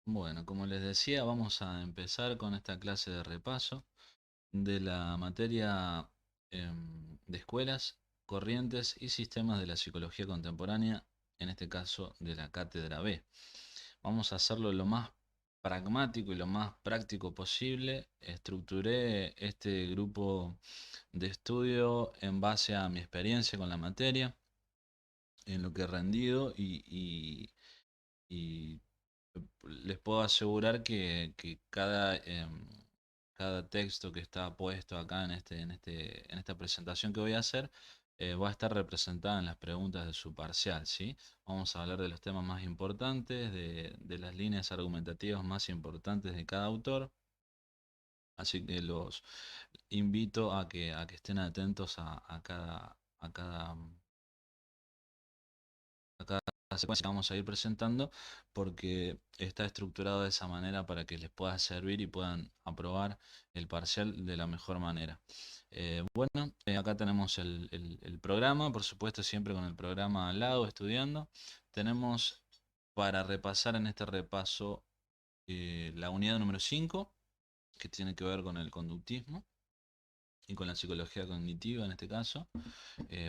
Bueno, como les decía, vamos a empezar con esta clase de repaso de la materia de escuelas, corrientes y sistemas de la psicología contemporánea, en este caso de la cátedra B. Vamos a hacerlo lo más pragmático y lo más práctico posible. Estructuré este grupo de estudio en base a mi experiencia con la materia, en lo que he rendido y les puedo asegurar que cada texto que está puesto acá en esta presentación que voy a hacer va a estar representada en las preguntas de su parcial, ¿sí? Vamos a hablar de los temas más importantes, de las líneas argumentativas más importantes de cada autor, así que los invito a que estén atentos a cada secuencia que vamos a ir presentando, porque está estructurado de esa manera para que les pueda servir y puedan aprobar el parcial de la mejor manera. Bueno, acá tenemos el programa, por supuesto siempre con el programa al lado, estudiando. Tenemos para repasar en este repaso la unidad número 5 que tiene que ver con el conductismo y con la psicología cognitiva en este caso.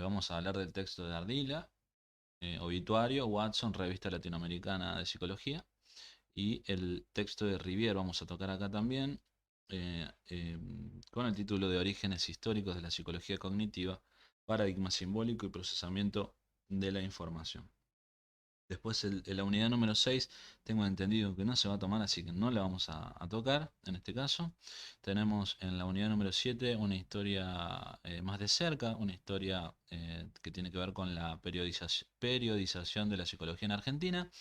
Vamos a hablar del texto de Ardila, Obituario, Watson, Revista Latinoamericana de Psicología, y el texto de Rivière vamos a tocar acá también, con el título de Orígenes históricos de la psicología cognitiva, paradigma simbólico y procesamiento de la información. Después en la unidad número 6 tengo entendido que no se va a tomar, así que no la vamos a tocar en este caso. Tenemos en la unidad número 7 una historia más de cerca, una historia que tiene que ver con la periodización de la psicología en Argentina,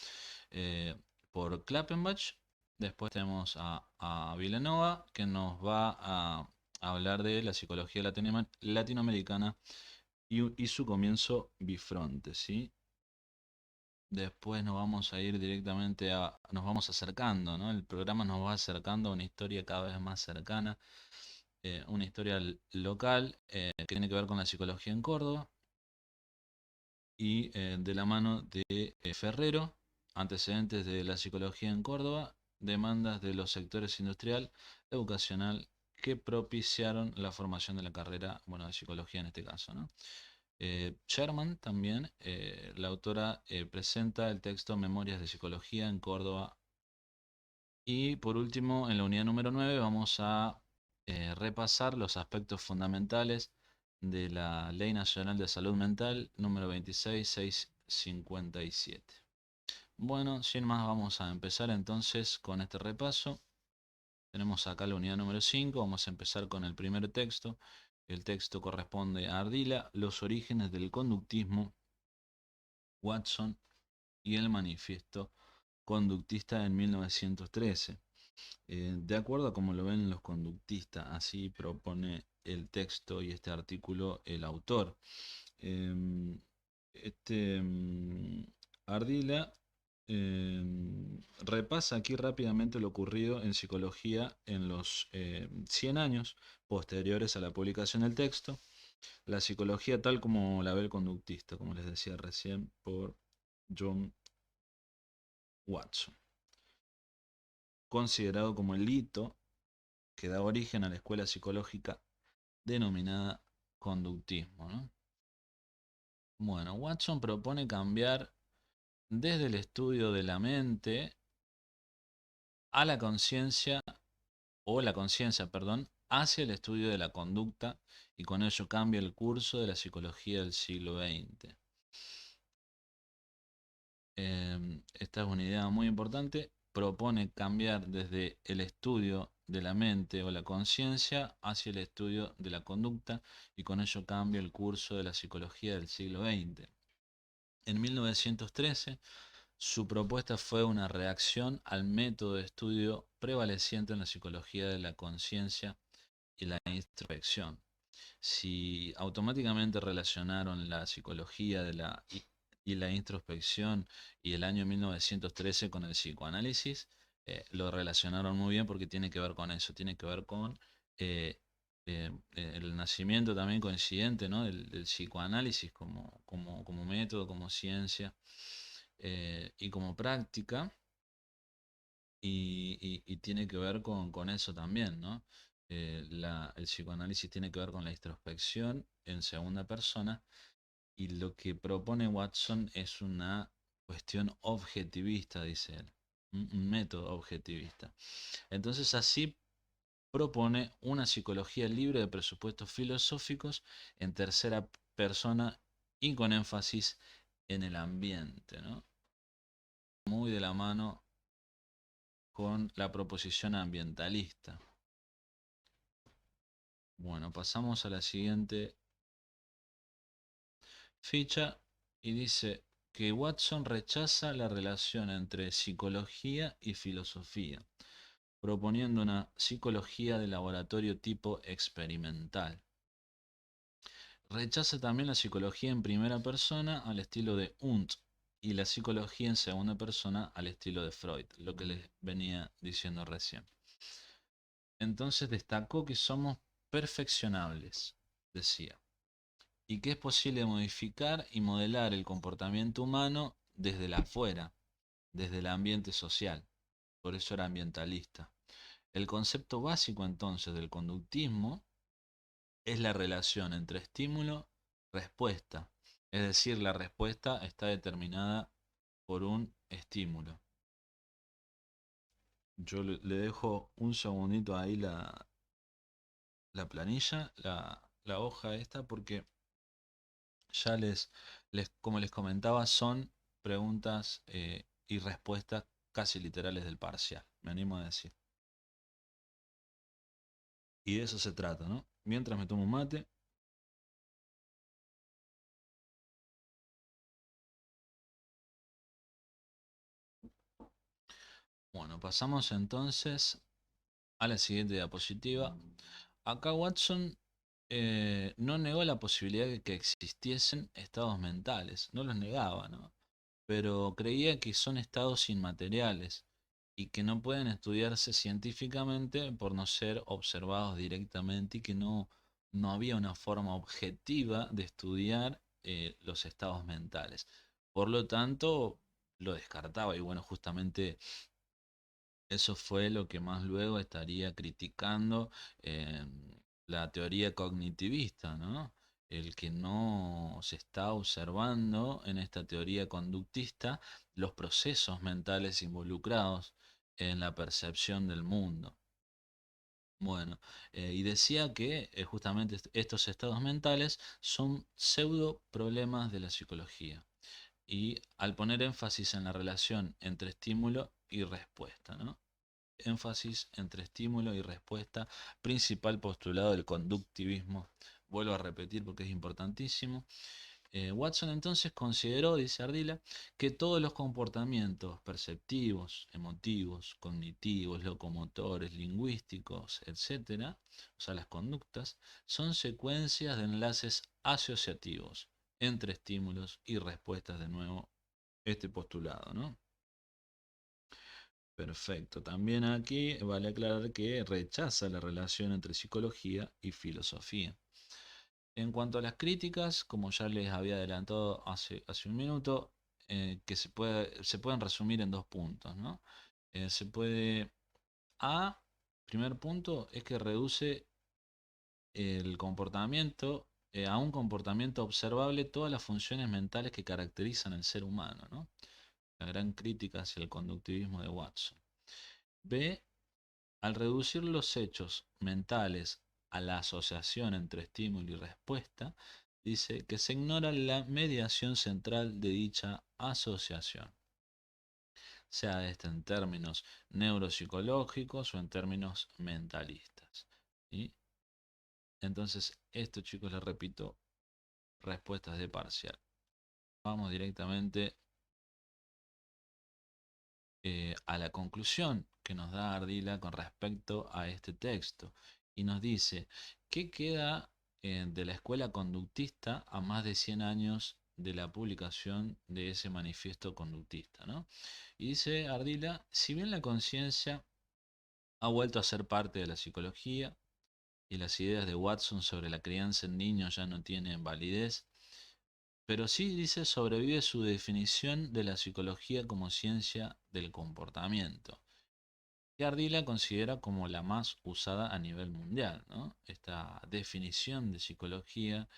eh, por Klappenbach. Después tenemos a Villanova, que nos va a hablar de la psicología latinoamericana y su comienzo bifronte, ¿sí? Después nos vamos a ir directamente nos vamos acercando, ¿no? El programa nos va acercando a una historia cada vez más cercana, una historia local que tiene que ver con la psicología en Córdoba y de la mano de Ferrero, antecedentes de la psicología en Córdoba, demandas de los sectores industrial, educacional, que propiciaron la formación de la carrera, bueno, de psicología en este caso, ¿no? Sherman también, la autora, presenta el texto Memorias de Psicología en Córdoba. Y por último, en la unidad número 9 vamos a repasar los aspectos fundamentales de la Ley Nacional de Salud Mental número 26657. Bueno, sin más vamos a empezar entonces con este repaso. Tenemos acá la unidad número 5, vamos a empezar con el primer texto. El texto corresponde a Ardila, Los orígenes del conductismo, Watson y el manifiesto conductista en 1913. De acuerdo a cómo lo ven los conductistas, así propone el texto y este artículo el autor. Em, Ardila repasa aquí rápidamente lo ocurrido en psicología en los 100 años posteriores a la publicación del texto, la psicología tal como la ve el conductista, como les decía recién, por John Watson, considerado como el hito que da origen a la escuela psicológica denominada conductismo, ¿no? Bueno, Watson propone cambiar desde el estudio de la mente a la conciencia, o la conciencia, perdón, hacia el estudio de la conducta, y con ello cambia el curso de la psicología del siglo XX. Esta es una idea muy importante. Propone cambiar desde el estudio de la mente o la conciencia hacia el estudio de la conducta, y con ello cambia el curso de la psicología del siglo XX. En 1913, su propuesta fue una reacción al método de estudio prevaleciente en la psicología de la conciencia y la introspección. Si automáticamente relacionaron la psicología y la introspección y el año 1913 con el psicoanálisis, lo relacionaron muy bien porque tiene que ver con eso, tiene que ver con el nacimiento también coincidente, ¿no? del psicoanálisis como método, como ciencia y como práctica. y tiene que ver con eso también, ¿no? El psicoanálisis tiene que ver con la introspección en segunda persona y lo que propone Watson es una cuestión objetivista, dice él, un método objetivista. Entonces así propone una psicología libre de presupuestos filosóficos en tercera persona y con énfasis en el ambiente, ¿no? Muy de la mano con la proposición ambientalista. Bueno, pasamos a la siguiente ficha y dice que Watson rechaza la relación entre psicología y filosofía, proponiendo una psicología de laboratorio tipo experimental. Rechaza también la psicología en primera persona al estilo de Wundt y la psicología en segunda persona al estilo de Freud, lo que les venía diciendo recién. Entonces destacó que somos perfeccionables, decía, y que es posible modificar y modelar el comportamiento humano desde la afuera, desde el ambiente social. Por eso era ambientalista. El concepto básico entonces del conductismo es la relación entre estímulo-respuesta. Es decir, la respuesta está determinada por un estímulo. Yo le dejo un segundito ahí la planilla, la hoja esta, porque ya como les comentaba, son preguntas y respuestas casi literales del parcial, me animo a decir. Y de eso se trata, ¿no? Mientras me tomo un mate. Bueno, pasamos entonces a la siguiente diapositiva. Acá Watson no negó la posibilidad de que existiesen estados mentales, no los negaba, ¿no? Pero creía que son estados inmateriales y que no pueden estudiarse científicamente por no ser observados directamente y que no había una forma objetiva de estudiar los estados mentales. Por lo tanto, lo descartaba y bueno, justamente eso fue lo que más luego estaría criticando la teoría cognitivista, ¿no? El que no se está observando en esta teoría conductista los procesos mentales involucrados en la percepción del mundo. Bueno, y decía que justamente estos estados mentales son pseudo problemas de la psicología. Y al poner énfasis en la relación entre estímulo y respuesta, ¿no? Énfasis entre estímulo y respuesta, principal postulado del conductivismo. Vuelvo a repetir porque es importantísimo. Watson entonces consideró, dice Ardila, que todos los comportamientos perceptivos, emotivos, cognitivos, locomotores, lingüísticos, etcétera, o sea, las conductas, son secuencias de enlaces asociativos entre estímulos y respuestas, de nuevo, este postulado, ¿no? Perfecto. También aquí vale aclarar que rechaza la relación entre psicología y filosofía. En cuanto a las críticas, como ya les había adelantado hace un minuto, que se pueden resumir en dos puntos, ¿no? Se puede... Primer punto, es que reduce el comportamiento, a un comportamiento observable todas las funciones mentales que caracterizan al ser humano, ¿no? La gran crítica hacia el conductivismo de Watson. B. Al reducir los hechos mentales a la asociación entre estímulo y respuesta, dice que se ignora la mediación central de dicha asociación, sea este en términos neuropsicológicos o en términos mentalistas. ¿Sí? Entonces, esto, chicos, les repito, respuestas de parcial. Vamos directamente a la conclusión que nos da Ardila con respecto a este texto. Y nos dice, ¿qué queda de la escuela conductista a más de 100 años de la publicación de ese manifiesto conductista? ¿No? Y dice Ardila, si bien la conciencia ha vuelto a ser parte de la psicología y las ideas de Watson sobre la crianza en niños ya no tienen validez, pero sí, dice, sobrevive su definición de la psicología como ciencia del comportamiento. que Ardila considera como la más usada a nivel mundial, ¿no? Esta definición de psicología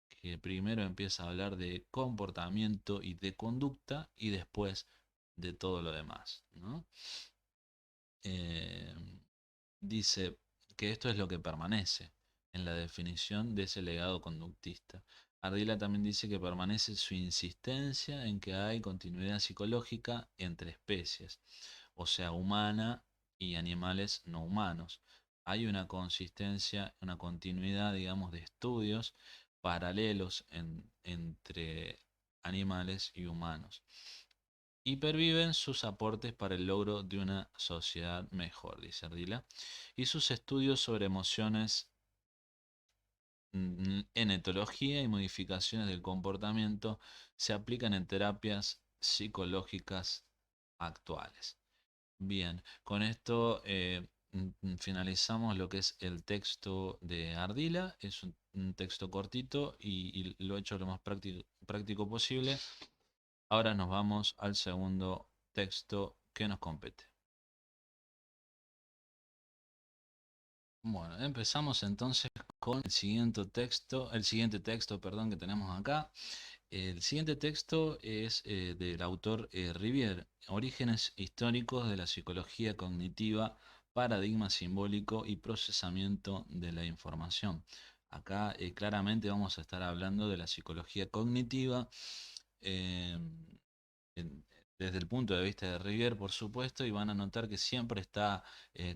que primero empieza a hablar de comportamiento y de conducta y después de todo lo demás, ¿no? Eh, Dice que esto es lo que permanece en la definición de ese legado conductista. Ardila también dice que permanece su insistencia en que hay continuidad psicológica entre especies, o sea, humana y animales no humanos. Hay una consistencia, una continuidad, digamos, de estudios paralelos entre animales y humanos y perviven sus aportes para el logro de una sociedad mejor, dice Ardila, y sus estudios sobre emociones en etología y modificaciones del comportamiento se aplican en terapias psicológicas actuales. Bien, con esto finalizamos lo que es el texto de Ardila. Es un texto cortito y lo he hecho lo más práctico posible. Ahora nos vamos al segundo texto que nos compete. Bueno, empezamos entonces con el siguiente texto, perdón, que tenemos acá. El siguiente texto es del autor Rivière, Orígenes históricos de la psicología cognitiva, paradigma simbólico y procesamiento de la información. Acá claramente vamos a estar hablando de la psicología cognitiva. eh, en- Desde el punto de vista de Rivière, por supuesto, y van a notar que siempre está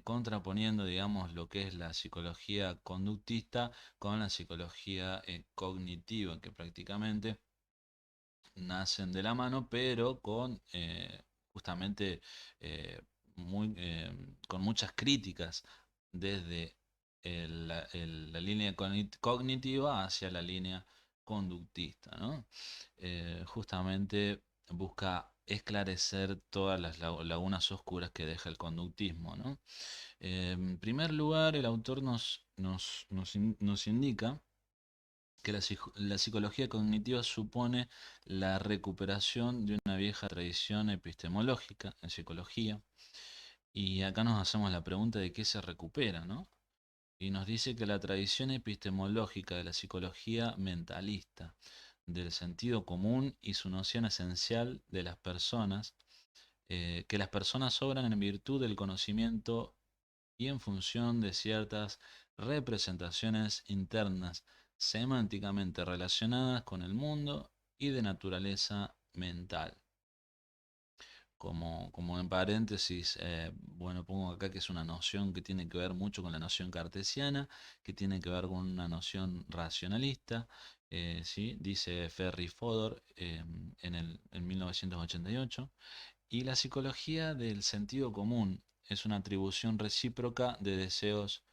contraponiendo, digamos, lo que es la psicología conductista con la psicología cognitiva, que prácticamente nacen de la mano, pero con justamente eh, con muchas críticas desde la línea cognitiva hacia la línea conductista, ¿no? Justamente busca esclarecer todas las lagunas oscuras que deja el conductismo, ¿no? En primer lugar, el autor nos indica que la psicología cognitiva supone la recuperación de una vieja tradición epistemológica en psicología. Y acá nos hacemos la pregunta de qué se recupera, ¿no? Y nos dice que la tradición epistemológica de la psicología mentalista, del sentido común y su noción esencial de las personas, que las personas obran en virtud del conocimiento y en función de ciertas representaciones internas semánticamente relacionadas con el mundo y de naturaleza mental. Como en paréntesis, bueno, pongo acá que es una noción que tiene que ver mucho con la noción cartesiana, que tiene que ver con una noción racionalista, ¿sí? Dice Ferry Fodor en 1988. Y la psicología del sentido común es una atribución recíproca de deseos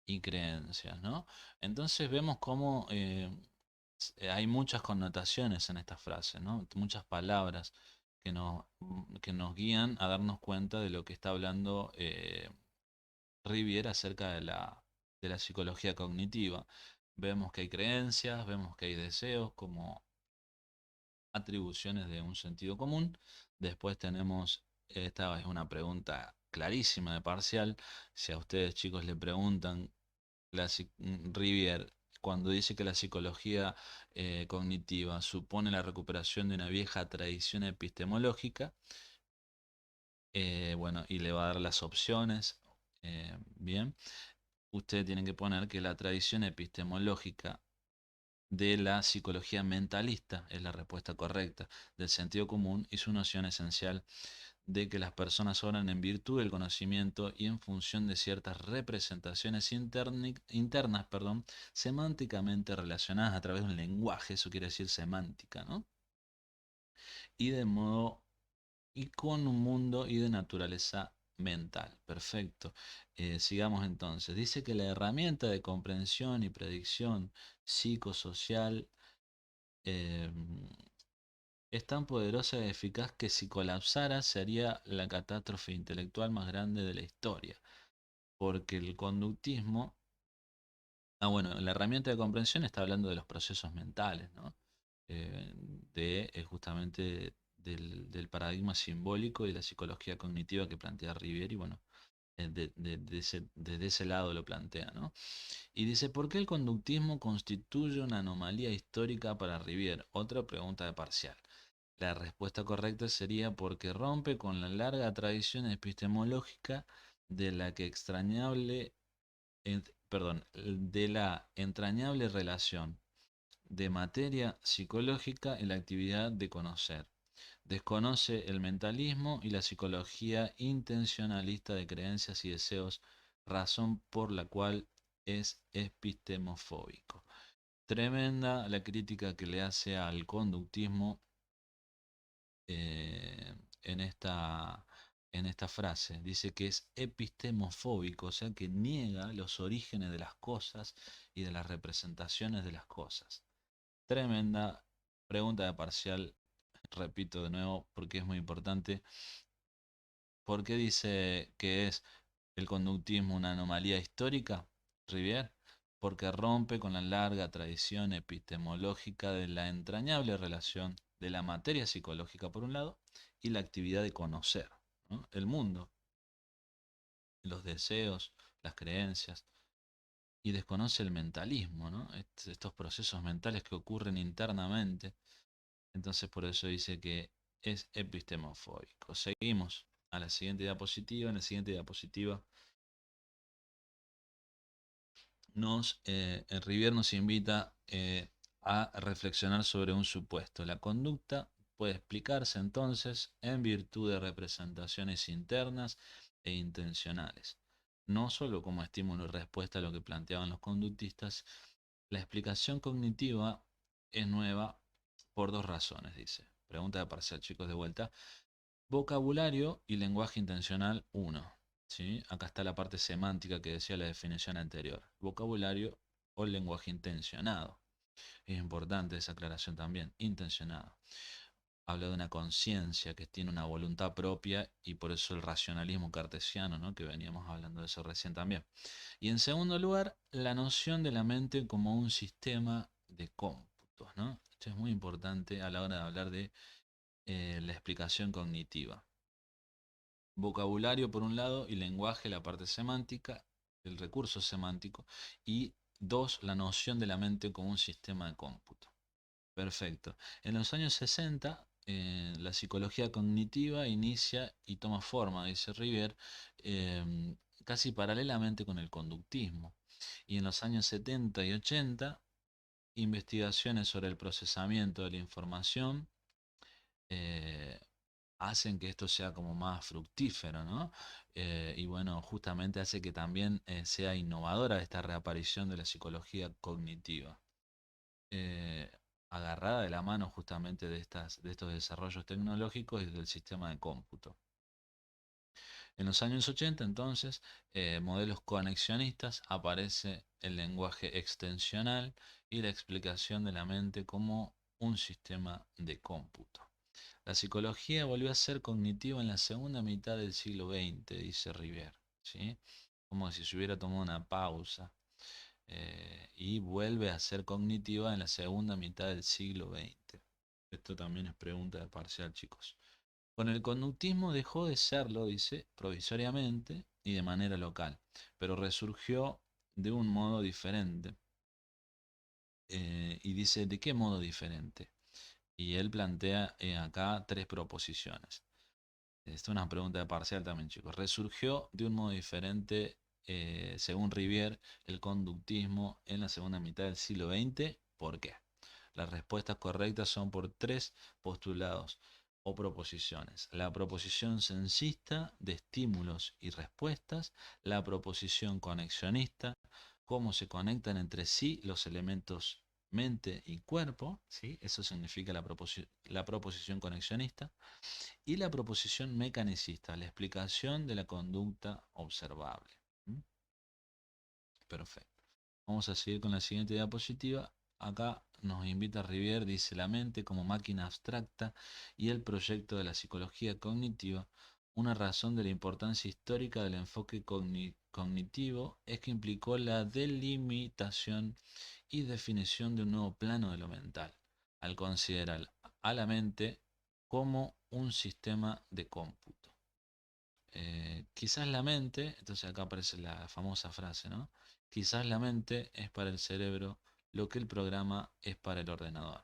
y creencias, ¿no? Entonces vemos cómo hay muchas connotaciones en esta frase, ¿no? Muchas palabras que nos guían a darnos cuenta de lo que está hablando Rivière acerca de la psicología cognitiva. Vemos que hay creencias, vemos que hay deseos como atribuciones de un sentido común. Después tenemos, esta es una pregunta clarísima de parcial. Si a ustedes chicos le preguntan, Rivière, cuando dice que la psicología cognitiva supone la recuperación de una vieja tradición epistemológica, bueno, y le va a dar las opciones, bien, ustedes tienen que poner que la tradición epistemológica de la psicología mentalista es la respuesta correcta, del sentido común y su noción esencial de que las personas obran en virtud del conocimiento y en función de ciertas representaciones internas, perdón, semánticamente relacionadas a través de un lenguaje, eso quiere decir semántica, ¿no? Y de modo y con un mundo y de naturaleza mental. Perfecto. Sigamos entonces. Dice que la herramienta de comprensión y predicción psicosocial eh, es tan poderosa y eficaz que si colapsara sería la catástrofe intelectual más grande de la historia, porque el conductismo, bueno, la herramienta de comprensión está hablando de los procesos mentales, ¿no? Justamente del paradigma simbólico y de la psicología cognitiva que plantea Rivière, y bueno, Desde ese lado lo plantea, ¿no? Y dice, ¿por qué el conductismo constituye una anomalía histórica para Rivière? Otra pregunta de parcial. La respuesta correcta sería porque rompe con la larga tradición epistemológica de la que extrañable, de la entrañable relación de materia psicológica en la actividad de conocer. Desconoce el mentalismo y la psicología intencionalista de creencias y deseos, razón por la cual es epistemofóbico. Tremenda la crítica que le hace al conductismo eh, en esta frase. Dice que es epistemofóbico, o sea que niega los orígenes de las cosas y de las representaciones de las cosas. Tremenda pregunta de parcial, repito de nuevo porque es muy importante. ¿Por qué dice que es el conductismo una anomalía histórica, Rivière? Porque rompe con la larga tradición epistemológica de la entrañable relación de la materia psicológica por un lado y la actividad de conocer, ¿no? El mundo, los deseos, las creencias, y desconoce el mentalismo, ¿no? Estos procesos mentales que ocurren internamente. Entonces por eso dice que es epistemofóbico. Seguimos a la siguiente diapositiva. En la siguiente diapositiva Rivière nos invita a reflexionar sobre un supuesto. La conducta puede explicarse entonces en virtud de representaciones internas e intencionales, no solo como estímulo y respuesta a lo que planteaban los conductistas. La explicación cognitiva es nueva por dos razones, dice. Pregunta de parcial, chicos, de vuelta. Vocabulario y lenguaje intencional, uno. ¿Sí? Acá está la parte semántica que decía la definición anterior. Vocabulario o lenguaje intencionado. Es importante esa aclaración también. Intencionado. Habla de una conciencia que tiene una voluntad propia y por eso el racionalismo cartesiano, ¿no? Que veníamos hablando de eso recién también. Y en segundo lugar, la noción de la mente como un sistema de cómputos, ¿no? Esto es muy importante a la hora de hablar de la explicación cognitiva. Vocabulario por un lado y lenguaje, la parte semántica, el recurso semántico, y dos, la noción de la mente como un sistema de cómputo. Perfecto. En los años 60, la psicología cognitiva inicia y toma forma, dice Rivière, casi paralelamente con el conductismo. Y en los años 70 y 80, investigaciones sobre el procesamiento de la información eh, hacen que esto sea como más fructífero, ¿no? Y bueno, justamente hace que también sea innovadora esta reaparición de la psicología cognitiva, eh, agarrada de la mano justamente de estos desarrollos tecnológicos y del sistema de cómputo. En los años 80, entonces, modelos conexionistas, aparece el lenguaje extensional y la explicación de la mente como un sistema de cómputo. La psicología volvió a ser cognitiva en la segunda mitad del siglo XX, dice Rivière, ¿sí? Como si se hubiera tomado una pausa, y vuelve a ser cognitiva en la segunda mitad del siglo XX. Esto también es pregunta de parcial, chicos. Con el conductismo dejó de serlo, dice, provisoriamente y de manera local, pero resurgió de un modo diferente. Y dice, ¿de qué modo diferente? Y él plantea acá tres proposiciones. Esta es una pregunta de parcial también, chicos. Resurgió de un modo diferente, según Rivière, el conductismo en la segunda mitad del siglo XX. ¿Por qué? Las respuestas correctas son por tres postulados o proposiciones. La proposición sensista de estímulos y respuestas, la proposición conexionista, cómo se conectan entre sí los elementos mente y cuerpo, ¿sí? Eso significa la proposición conexionista, y la proposición mecanicista, la explicación de la conducta observable. ¿Mm? Perfecto. Vamos a seguir con la siguiente diapositiva. Acá nos invita Rivière, dice la mente como máquina abstracta y el proyecto de la psicología cognitiva. Una razón de la importancia histórica del enfoque cognitivo es que implicó la delimitación y definición de un nuevo plano de lo mental, al considerar a la mente como un sistema de cómputo. quizás la mente, entonces acá aparece la famosa frase, ¿no? Quizás la mente es para el cerebro lo que el programa es para el ordenador.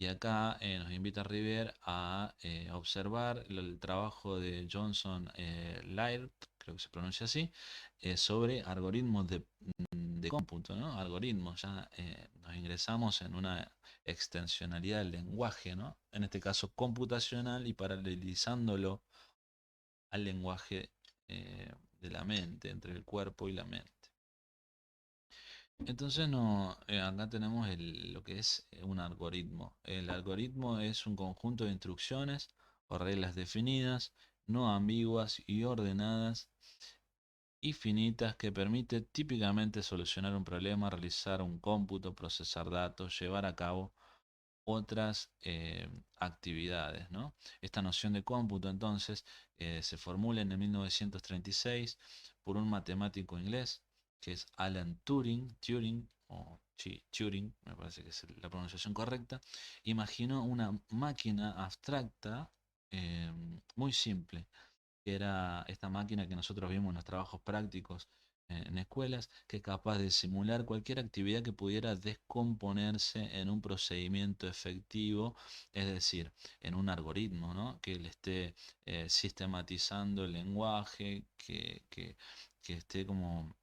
Y acá nos invita Rivière a observar el trabajo de Johnson Laird, creo que se pronuncia así, sobre algoritmos de cómputo, ¿no? Algoritmos, ya nos ingresamos en una extensionalidad del lenguaje, ¿no? En este caso computacional y paralelizándolo al lenguaje de la mente, entre el cuerpo y la mente. Entonces no, acá tenemos lo que es un algoritmo. El algoritmo es un conjunto de instrucciones o reglas definidas, no ambiguas y ordenadas y finitas que permite típicamente solucionar un problema, realizar un cómputo, procesar datos, llevar a cabo otras actividades, ¿no? Esta noción de cómputo entonces se formula en el 1936 por un matemático inglés que es Alan Turing, o sí, Turing, me parece que es la pronunciación correcta. Imaginó una máquina abstracta eh, muy simple, que era esta máquina que nosotros vimos en los trabajos prácticos en escuelas, que es capaz de simular cualquier actividad que pudiera descomponerse en un procedimiento efectivo, es decir, en un algoritmo, ¿no? Que le esté sistematizando el lenguaje, que esté como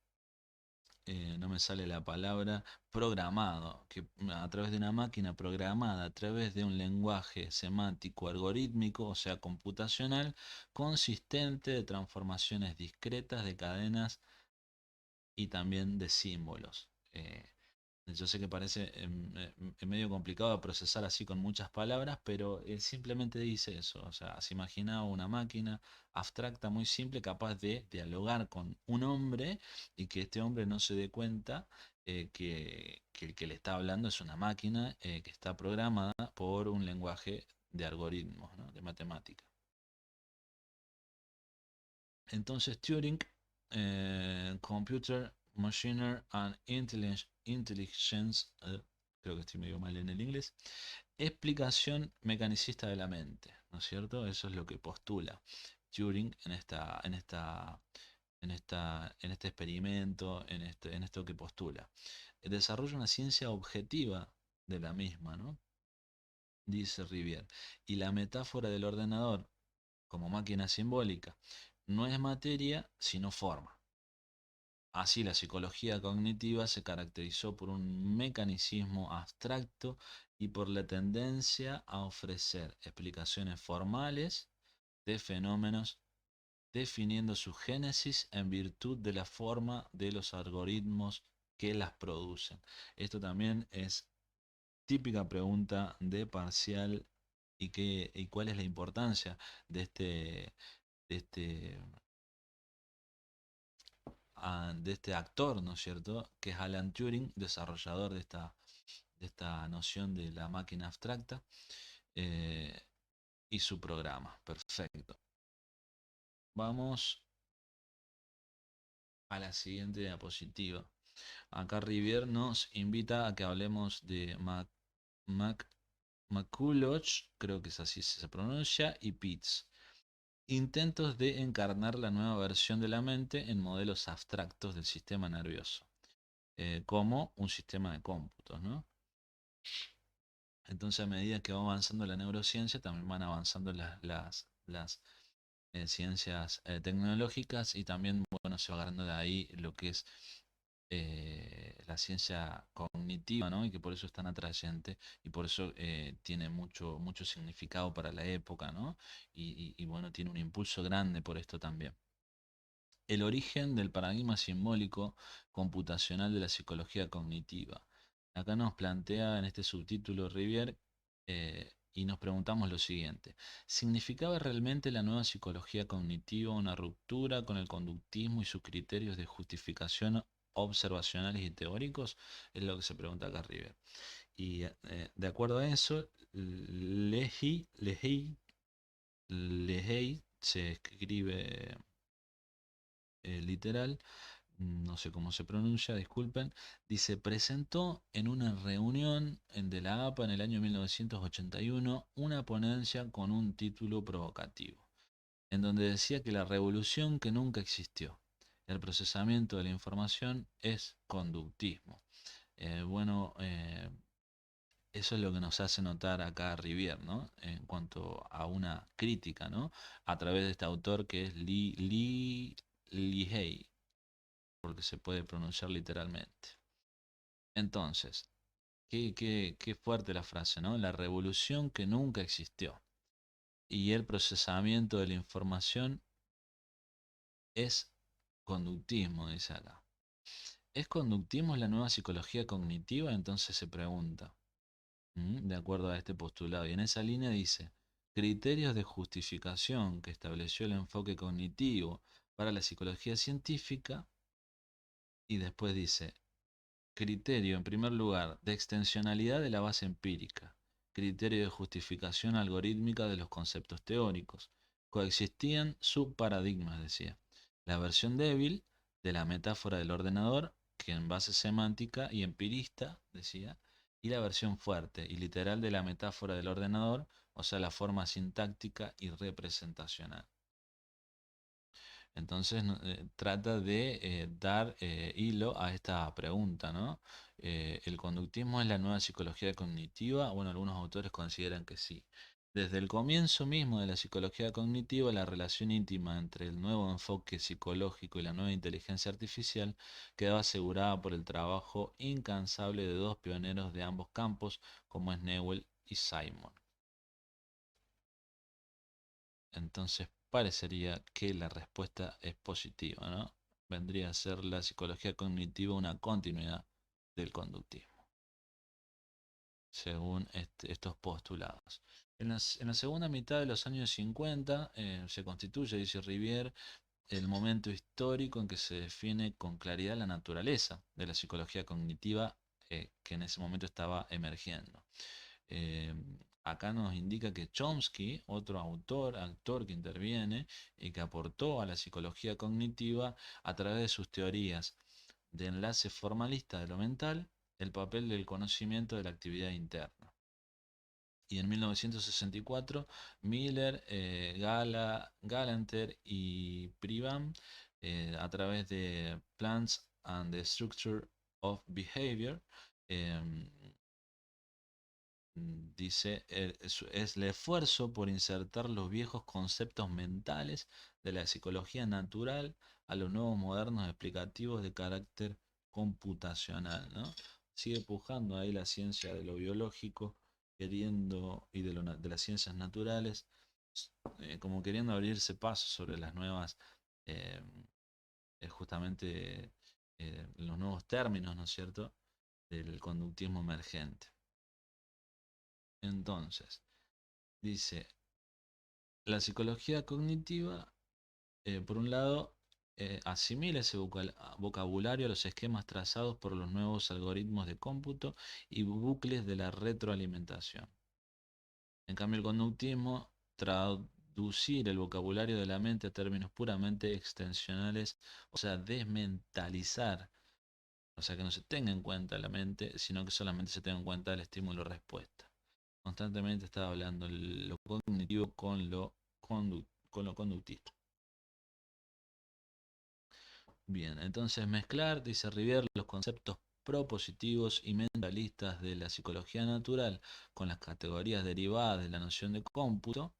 no me sale la palabra, programado, que a través de una máquina programada, a través de un lenguaje semántico algorítmico, o sea, computacional, consistente de transformaciones discretas de cadenas y también de símbolos. Yo sé que parece medio complicado de procesar así con muchas palabras, pero él simplemente dice eso. O sea, se imaginaba una máquina abstracta muy simple capaz de dialogar con un hombre y que este hombre no se dé cuenta que el que le está hablando es una máquina que está programada por un lenguaje de algoritmos, ¿no? De matemática. Entonces Turing, Computer, Machine and Intelligence, creo que estoy medio mal en el inglés, explicación mecanicista de la mente, ¿no es cierto? Eso es lo que postula Turing en este experimento, en esto que postula. Desarrolla una ciencia objetiva de la misma, ¿no? Dice Rivière. Y la metáfora del ordenador como máquina simbólica no es materia, sino forma. Así, la psicología cognitiva se caracterizó por un mecanicismo abstracto y por la tendencia a ofrecer explicaciones formales de fenómenos, definiendo su génesis en virtud de la forma de los algoritmos que las producen. Esto también es típica pregunta de parcial y cuál es la importancia de este de este actor, ¿no es cierto? Que es Alan Turing, desarrollador de esta noción de la máquina abstracta eh, y su programa. Perfecto. Vamos a la siguiente diapositiva. Acá Rivière nos invita a que hablemos de McCulloch, creo que es así se pronuncia, y Pitts. Intentos de encarnar la nueva versión de la mente en modelos abstractos del sistema nervioso, como un sistema de cómputos, ¿no? Entonces, a medida que va avanzando la neurociencia, también van avanzando las ciencias tecnológicas y también, bueno, se va agarrando de ahí lo que es la ciencia cognitiva, ¿no? Y que por eso es tan atrayente y por eso tiene mucho significado para la época, ¿no? Y bueno, tiene un impulso grande por esto también. El origen del paradigma simbólico computacional de la psicología cognitiva. Acá nos plantea en este subtítulo Rivière y nos preguntamos lo siguiente. ¿Significaba realmente la nueva psicología cognitiva una ruptura con el conductismo y sus criterios de justificación observacionales y teóricos? Es lo que se pregunta acá Rivière. Y de acuerdo a eso, Leahy se escribe literal, no sé cómo se pronuncia, disculpen, dice, presentó en una reunión de la APA en el año 1981 una ponencia con un título provocativo. en donde decía que la revolución que nunca existió, el procesamiento de la información es conductismo. Bueno, eso es lo que nos hace notar acá Rivière, ¿no? En cuanto a una crítica, ¿no? A través de este autor que es Li Hei, porque se puede pronunciar literalmente. Entonces, qué fuerte la frase, ¿no? La revolución que nunca existió. Y el procesamiento de la información es conductismo, dice acá. ¿Es conductismo la nueva psicología cognitiva? Entonces se pregunta, de acuerdo a este postulado. Y en esa línea dice, criterios de justificación que estableció el enfoque cognitivo para la psicología científica. Y después dice, criterio, en primer lugar, de extensionalidad de la base empírica. Criterio de justificación algorítmica de los conceptos teóricos. Coexistían subparadigmas, decía. La versión débil de la metáfora del ordenador, que en base semántica y empirista, decía, y la versión fuerte y literal de la metáfora del ordenador, o sea, la forma sintáctica y representacional. Entonces trata de dar hilo a esta pregunta, ¿no? ¿El conductismo es la nueva psicología cognitiva? Bueno, algunos autores consideran que sí. Desde el comienzo mismo de la psicología cognitiva, la relación íntima entre el nuevo enfoque psicológico y la nueva inteligencia artificial quedaba asegurada por el trabajo incansable de dos pioneros de ambos campos, como es Newell y Simon. Entonces parecería que la respuesta es positiva, ¿no? Vendría a ser la psicología cognitiva una continuidad del conductismo, según estos postulados. En la segunda mitad de los años 50 se constituye, dice Rivière, el momento histórico en que se define con claridad la naturaleza de la psicología cognitiva que en ese momento estaba emergiendo. Eh, Acá nos indica que Chomsky, otro actor que interviene y que aportó a la psicología cognitiva a través de sus teorías de enlace formalista de lo mental, el papel del conocimiento de la actividad interna. Y en 1964, Miller, Galanter y Privam, a través de Plants and the Structure of Behavior, em, dice, es el esfuerzo por insertar los viejos conceptos mentales de la psicología natural a los nuevos modernos explicativos de carácter computacional, ¿no? Sigue pujando ahí la ciencia de lo biológico, queriendo, y de las ciencias naturales, como queriendo abrirse paso sobre las nuevas, eh, justamente los nuevos términos, ¿no es cierto?, del conductismo emergente. Entonces, dice, la psicología cognitiva, por un lado, asimila ese vocabulario a los esquemas trazados por los nuevos algoritmos de cómputo y bucles de la retroalimentación. En cambio, el conductismo, traducir el vocabulario de la mente a términos puramente extensionales, o sea, desmentalizar, o sea, que no se tenga en cuenta la mente, sino que solamente se tenga en cuenta el estímulo-respuesta. Constantemente está hablando lo cognitivo con lo conductista. Bien, entonces mezclar, dice Rivière, los conceptos propositivos y mentalistas de la psicología natural con las categorías derivadas de la noción de cómputo,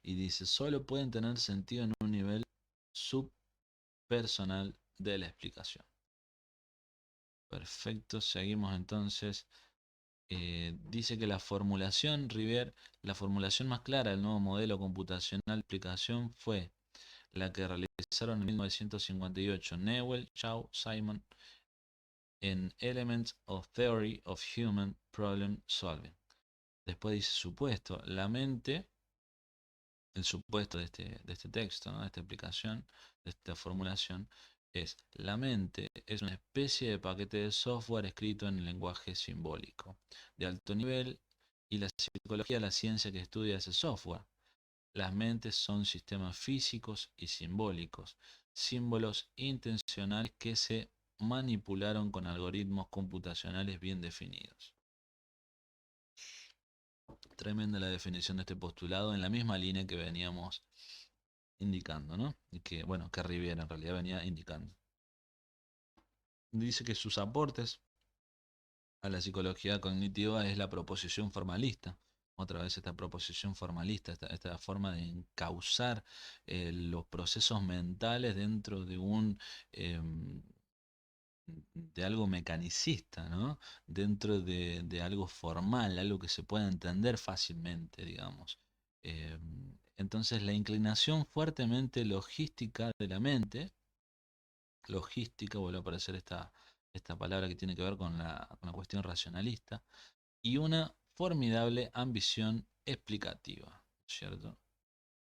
y dice, solo pueden tener sentido en un nivel subpersonal de la explicación. Perfecto, seguimos entonces. Dice que la formulación, Rivière, la formulación más clara del nuevo modelo computacional de explicación fue la que realizaron en 1958 Newell, Shaw, Simon en Elements of Theory of Human Problem Solving. Después dice supuesto, la mente, el supuesto de este texto, ¿no?, de esta explicación, de esta formulación, es la mente es una especie de paquete de software escrito en lenguaje simbólico de alto nivel y la psicología es la ciencia que estudia ese software. Las mentes son sistemas físicos y simbólicos, símbolos intencionales que se manipularon con algoritmos computacionales bien definidos. Tremenda la definición de este postulado en la misma línea que veníamos indicando, ¿no? Y que, bueno, que Riviera en realidad venía indicando. Dice que sus aportes a la psicología cognitiva es la proposición formalista. Otra vez esta proposición formalista, esta forma de encauzar los procesos mentales dentro de em, de algo mecanicista, ¿no? Dentro de algo formal, algo que se pueda entender fácilmente, digamos. Entonces la inclinación fuertemente logística de la mente, logística, vuelve a aparecer esta palabra que tiene que ver con la cuestión racionalista, y una formidable ambición explicativa, ¿cierto?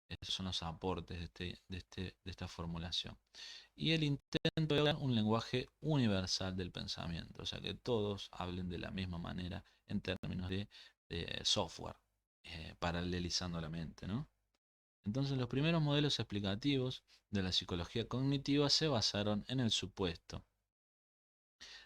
Esos son los aportes de esta formulación. Y el intento de dar un lenguaje universal del pensamiento, o sea, que todos hablen de la misma manera en términos de software, paralelizando la mente, ¿no? Entonces, los primeros modelos explicativos de la psicología cognitiva se basaron en el supuesto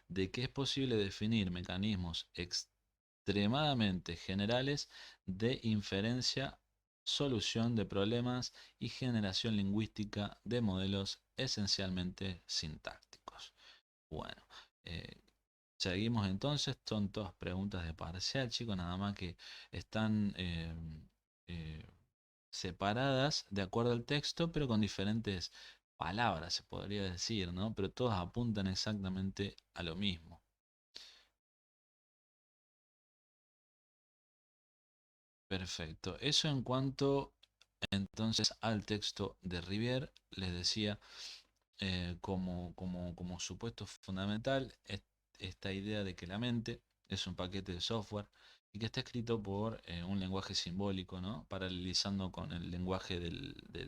de que es posible definir mecanismos extremadamente generales de inferencia, solución de problemas y generación lingüística de modelos esencialmente sintácticos. Bueno, eh, seguimos entonces, son todas preguntas de parcial, chicos, nada más que están eh, separadas de acuerdo al texto, pero con diferentes palabras, se podría decir, ¿no? Pero todas apuntan exactamente a lo mismo. Perfecto. Eso en cuanto entonces al texto de Rivière, les decía, como supuesto fundamental, esta idea de que la mente es un paquete de software y que está escrito por un lenguaje simbólico, ¿no? Paralelizando con el lenguaje de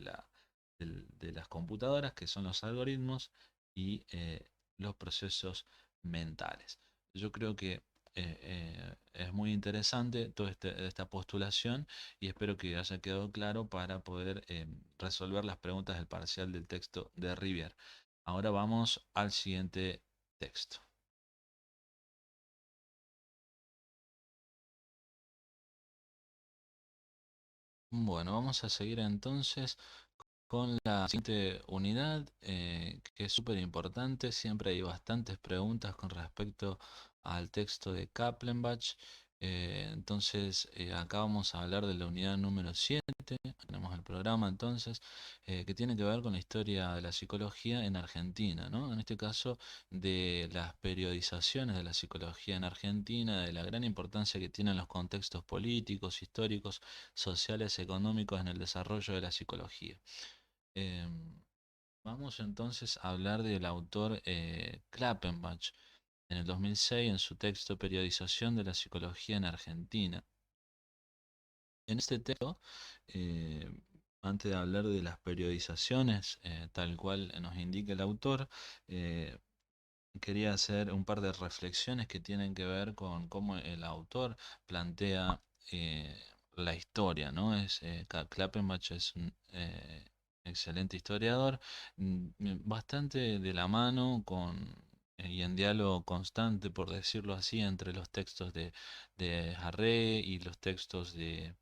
las computadoras, que son los algoritmos y los procesos mentales. Yo creo que es muy interesante toda esta postulación y espero que haya quedado claro para poder resolver las preguntas del parcial del texto de Rivière. Ahora vamos al siguiente texto. Bueno, vamos a seguir entonces con la siguiente unidad, que es súper importante. Siempre hay bastantes preguntas con respecto al texto de Kaplenbach. Entonces, acá vamos a hablar de la unidad número 7. Tenemos el programa entonces, que tiene que ver con la historia de la psicología en Argentina, ¿no? En este caso, de las periodizaciones de la psicología en Argentina, de la gran importancia que tienen los contextos políticos, históricos, sociales, económicos en el desarrollo de la psicología. Em, Vamos entonces a hablar del autor Klappenbach en el 2006 en su texto Periodización de la Psicología en Argentina. En este texto, eh, antes de hablar de las periodizaciones, tal cual nos indica el autor, eh, quería hacer un par de reflexiones que tienen que ver con cómo el autor plantea la historia, ¿no? Klappenbach es un excelente historiador, bastante de la mano y en diálogo constante, por decirlo así, entre los textos de Harré y los textos de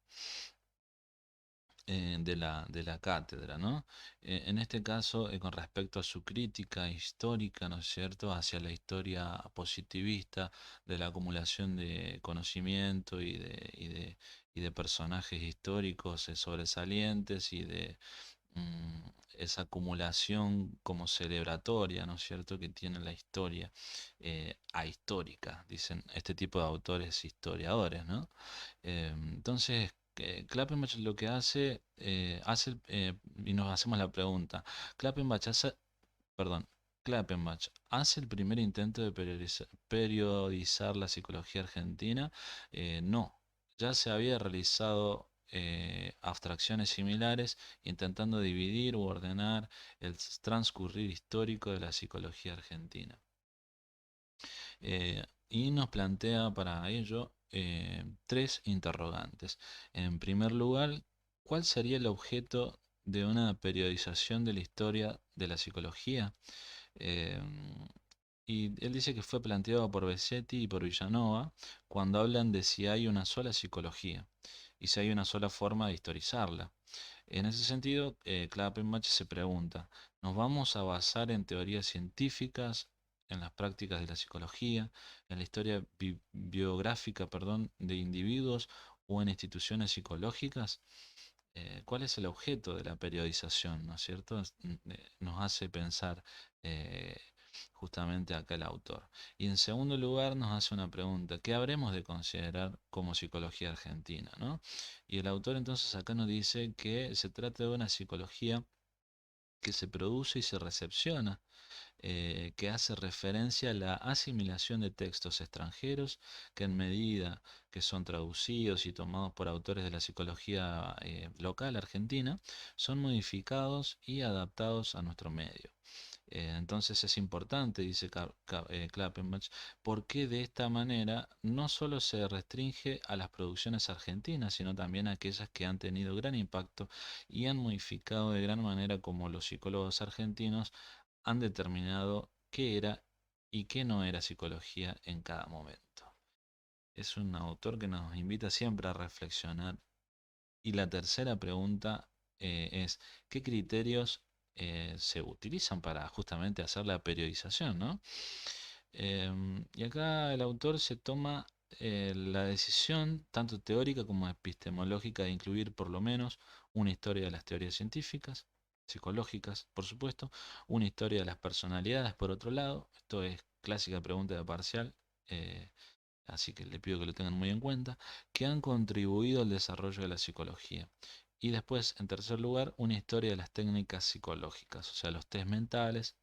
la cátedra, ¿no? En este caso, con respecto a su crítica histórica, ¿no es cierto?, hacia la historia positivista de la acumulación de conocimiento y de personajes históricos sobresalientes y de mm, esa acumulación como celebratoria, ¿no es cierto?, que tiene la historia ahistórica, dicen este tipo de autores historiadores, ¿no? Entonces, Klappenbach lo que y nos hacemos la pregunta, Klappenbach hace, perdón, Klappenbach hace el primer intento de periodizar la psicología argentina. No, ya se había realizado abstracciones similares intentando dividir u ordenar el transcurrir histórico de la psicología argentina. Y nos plantea para ello tres interrogantes. En primer lugar, ¿cuál sería el objeto de una periodización de la historia de la psicología? Eh, Y él dice que fue planteado por Besetti y por Villanova cuando hablan de si hay una sola psicología y si hay una sola forma de historizarla. En ese sentido, Klappenbach se pregunta, ¿nos vamos a basar en teorías científicas, en las prácticas de la psicología, en la historia biográfica, perdón, de individuos o en instituciones psicológicas? ¿Cuál es el objeto de la periodización? ¿No es cierto? Nos hace pensar eh, justamente acá el autor. Y en segundo lugar nos hace una pregunta, ¿qué habremos de considerar como psicología argentina? ¿No? Y el autor entonces acá nos dice que se trata de una psicología que se produce y se recepciona, que hace referencia a la asimilación de textos extranjeros que en medida que son traducidos y tomados por autores de la psicología local argentina, son modificados y adaptados a nuestro medio. Entonces es importante, dice Klappenbach, porque de esta manera no solo se restringe a las producciones argentinas, sino también a aquellas que han tenido gran impacto y han modificado de gran manera como los psicólogos argentinos han determinado qué era y qué no era psicología en cada momento. Es un autor que nos invita siempre a reflexionar. Y la tercera pregunta es, ¿qué criterios se utilizan para justamente hacer la periodización, ¿no? Y acá el autor se toma la decisión, tanto teórica como epistemológica, de incluir por lo menos una historia de las teorías científicas, psicológicas, por supuesto, una historia de las personalidades, por otro lado, esto es clásica pregunta de parcial, eh, así que le pido que lo tengan muy en cuenta, que han contribuido al desarrollo de la psicología. Y después, en tercer lugar, una historia de las técnicas psicológicas, o sea, los test mentales,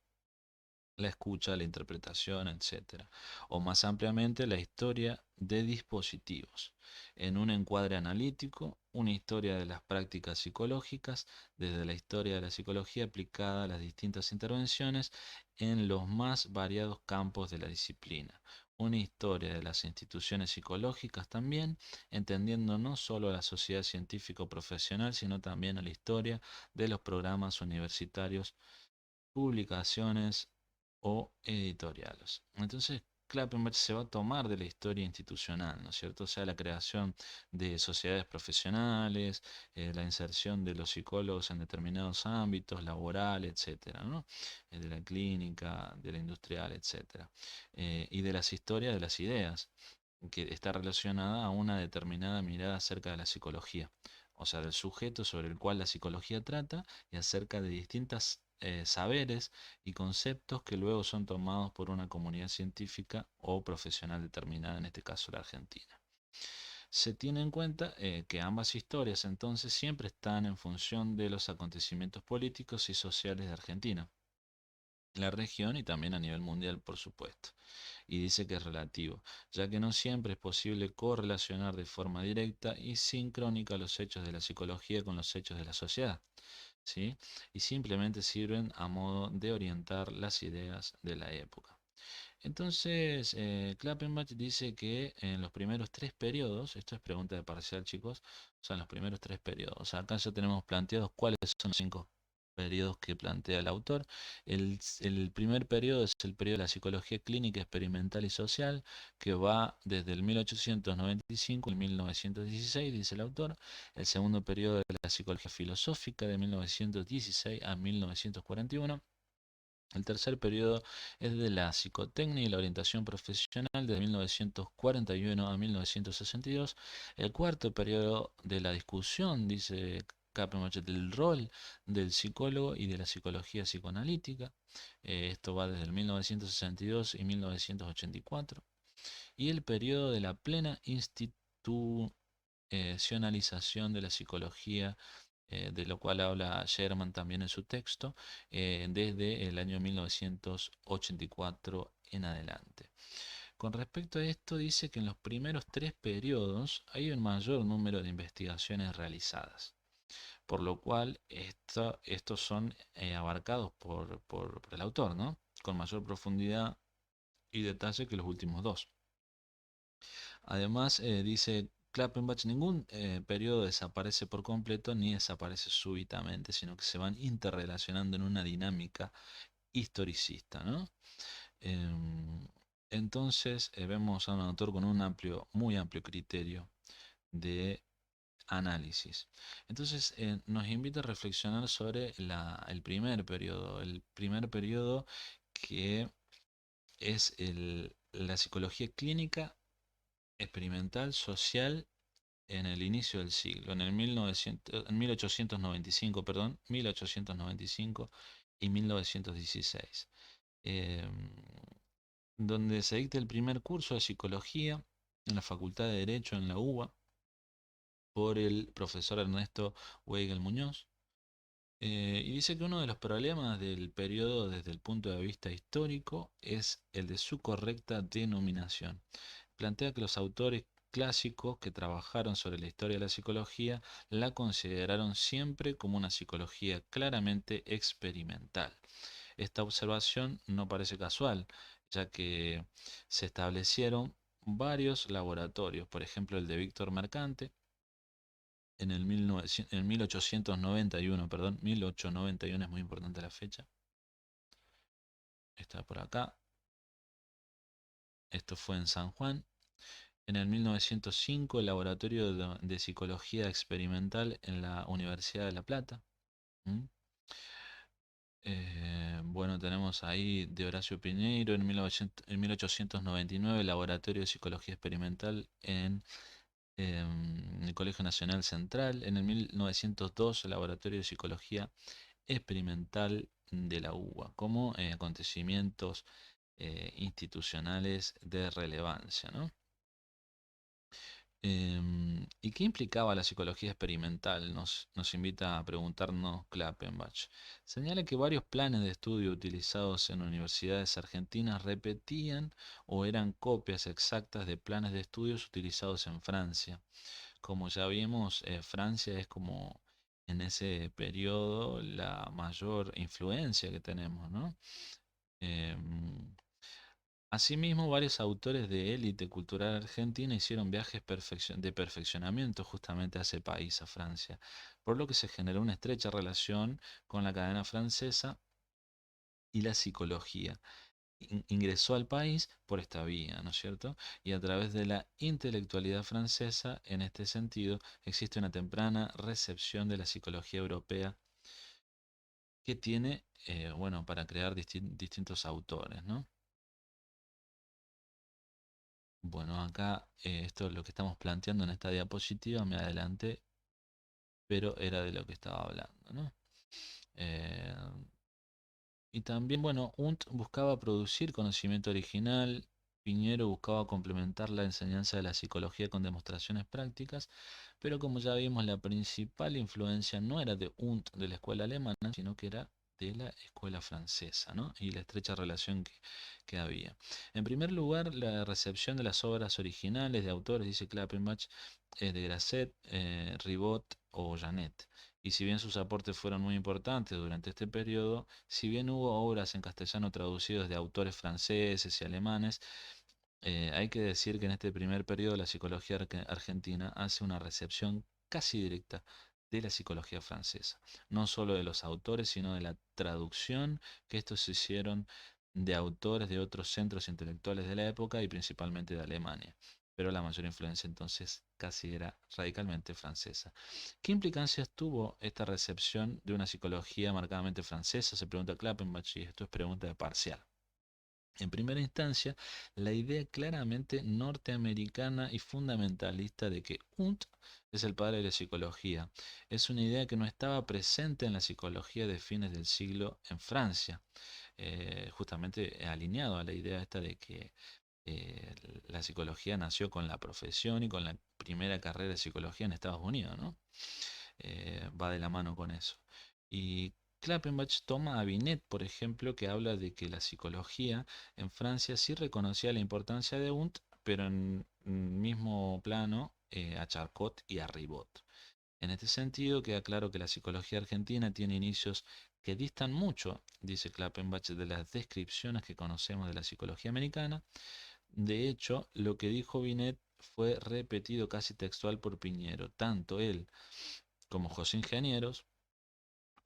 la escucha, la interpretación, etcétera. O más ampliamente, la historia de dispositivos. En un encuadre analítico, una historia de las prácticas psicológicas, desde la historia de la psicología aplicada a las distintas intervenciones en los más variados campos de la disciplina. Una historia de las instituciones psicológicas también, entendiendo no solo a la sociedad científico-profesional, sino también a la historia de los programas universitarios, publicaciones o editoriales. Entonces, Klappenberg se va a tomar de la historia institucional, ¿no es cierto? O sea, la creación de sociedades profesionales, la inserción de los psicólogos en determinados ámbitos, laboral, etcétera, ¿no? De la clínica, de la industrial, etcétera. Y de las historias de las ideas, que está relacionada a una determinada mirada acerca de la psicología, o sea, del sujeto sobre el cual la psicología trata y acerca de distintas saberes y conceptos que luego son tomados por una comunidad científica o profesional determinada, en este caso la Argentina. Se tiene en cuenta que ambas historias entonces siempre están en función de los acontecimientos políticos y sociales de Argentina, la región y también a nivel mundial, por supuesto. Y dice que es relativo, ya que no siempre es posible correlacionar de forma directa y sincrónica los hechos de la psicología con los hechos de la sociedad, ¿sí? Y simplemente sirven a modo de orientar las ideas de la época. Entonces, Klappenbach dice que en los primeros tres periodos, esto es pregunta de parcial, chicos, o sea, en los primeros tres periodos, acá ya tenemos planteados cuáles son los cinco periodos que plantea el autor. El primer periodo es el periodo de la psicología clínica, experimental y social, que va desde el 1895 al 1916, dice el autor. El segundo periodo de la psicología filosófica, de 1916 a 1941. El tercer periodo es de la psicotecnia y la orientación profesional de 1941 a 1962. El cuarto periodo de la discusión, dice Capemach, del rol del psicólogo y de la psicología psicoanalítica. Esto va desde el 1962 y 1984. Y el periodo de la plena institucionalización de la psicología, de lo cual habla Sherman también en su texto, desde el año 1984 en adelante. Con respecto a esto, dice que en los primeros tres periodos hay un mayor número de investigaciones realizadas, por lo cual estos son abarcados por el autor, ¿no? Con mayor profundidad y detalle que los últimos dos. Además, dice Klappenbach, ningún periodo desaparece por completo ni desaparece súbitamente, sino que se van interrelacionando en una dinámica historicista, ¿no? Em, entonces vemos a un autor con un muy amplio criterio de análisis. Entonces nos invita a reflexionar sobre el primer periodo que es la psicología clínica, experimental, social en el inicio del siglo, en el 1895, perdón, 1895 y 1916, eh, donde se dicta el primer curso de psicología en la Facultad de Derecho en la UBA por el profesor Ernesto Weigel Muñoz. Y dice que uno de los problemas del periodo desde el punto de vista histórico es el de su correcta denominación. Plantea que los autores clásicos que trabajaron sobre la historia de la psicología la consideraron siempre como una psicología claramente experimental. Esta observación no parece casual, ya que se establecieron varios laboratorios, por ejemplo el de Víctor Mercante, en 1891, perdón, 1891 es muy importante la fecha, está por acá, esto fue en San Juan. En el 1905, el Laboratorio de Psicología Experimental en la Universidad de La Plata. ¿Mm? Bueno, tenemos ahí de Horacio Piñeiro en 1899, el Laboratorio de Psicología Experimental en el Colegio Nacional Central. En el 1902, el Laboratorio de Psicología Experimental de la UBA, como acontecimientos institucionales de relevancia, ¿no? ¿Y qué implicaba la psicología experimental? Nos invita a preguntarnos Klappenbach. Señala que varios planes de estudio utilizados en universidades argentinas repetían o eran copias exactas de planes de estudios utilizados en Francia. Como ya vimos, Francia es como en ese periodo la mayor influencia que tenemos, ¿no? Em, Asimismo, varios autores de élite cultural argentina hicieron viajes de perfeccionamiento justamente a ese país, a Francia, por lo que se generó una estrecha relación con la cadena francesa y la psicología. Ingresó al país por esta vía, ¿no es cierto? Y a través de la intelectualidad francesa, en este sentido, existe una temprana recepción de la psicología europea que tiene, bueno, para crear distintos autores, ¿no? Bueno, acá esto es lo que estamos planteando en esta diapositiva, me adelanté, pero era de lo que estaba hablando, ¿no? Eh, y también, bueno, Unt buscaba producir conocimiento original, Piñero buscaba complementar la enseñanza de la psicología con demostraciones prácticas, pero como ya vimos, la principal influencia no era de Unt de la escuela alemana, sino que era de la escuela francesa, ¿no? Y la estrecha relación que había. En primer lugar, la recepción de las obras originales de autores, dice Klappenbach, de Grasset, Ribot o Janet. Y si bien sus aportes fueron muy importantes durante este periodo, si bien hubo obras en castellano traducidas de autores franceses y alemanes, hay que decir que en este primer periodo la psicología argentina hace una recepción casi directa de la psicología francesa, no solo de los autores, sino de la traducción que estos hicieron de autores de otros centros intelectuales de la época y principalmente de Alemania. Pero la mayor influencia entonces casi era radicalmente francesa. ¿Qué implicancias tuvo esta recepción de una psicología marcadamente francesa? Se pregunta Klappenbach y esto es pregunta de parcial. En primera instancia, la idea claramente norteamericana y fundamentalista de que Wundt es el padre de la psicología es una idea que no estaba presente en la psicología de fines del siglo en Francia, justamente alineado a la idea esta de que eh, la psicología nació con la profesión y con la primera carrera de psicología en Estados Unidos, ¿no? Va de la mano con eso. Y Klappenbach toma a Binet, por ejemplo, que habla de que la psicología en Francia sí reconocía la importancia de Wundt, pero en mismo plano a Charcot y a Ribot. En este sentido, queda claro que la psicología argentina tiene inicios que distan mucho, dice Klappenbach, de las descripciones que conocemos de la psicología americana. De hecho, lo que dijo Binet fue repetido casi textual por Piñero. Tanto él como José Ingenieros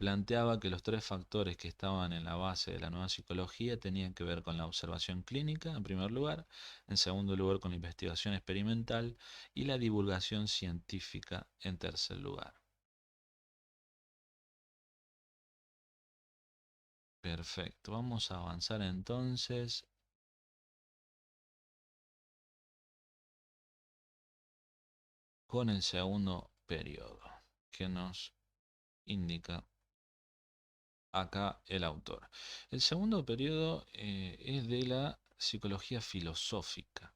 planteaba que los tres factores que estaban en la base de la nueva psicología tenían que ver con la observación clínica, en primer lugar, en segundo lugar, con la investigación experimental y la divulgación científica, en tercer lugar. Perfecto, vamos a avanzar entonces con el segundo periodo que nos indica acá el autor. El segundo periodo es de la psicología filosófica,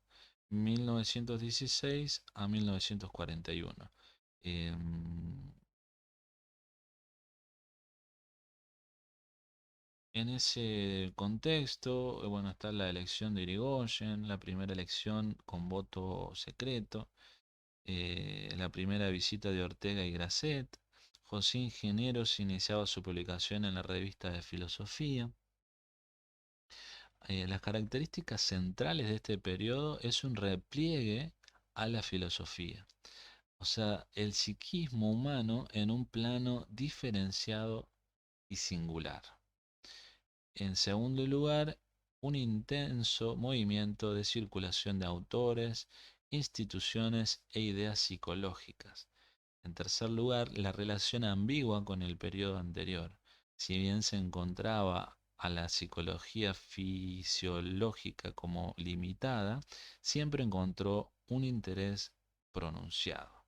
1916 a 1941. Em, en ese contexto, bueno, está la elección de Irigoyen, la primera elección con voto secreto, la primera visita de Ortega y Gasset. José Ingenieros iniciaba su publicación en la revista de filosofía. Las características centrales de este periodo es un repliegue a la filosofía, o sea, el psiquismo humano en un plano diferenciado y singular. En segundo lugar, un intenso movimiento de circulación de autores, instituciones e ideas psicológicas. En tercer lugar, la relación ambigua con el periodo anterior. Si bien se encontraba a la psicología fisiológica como limitada, siempre encontró un interés pronunciado.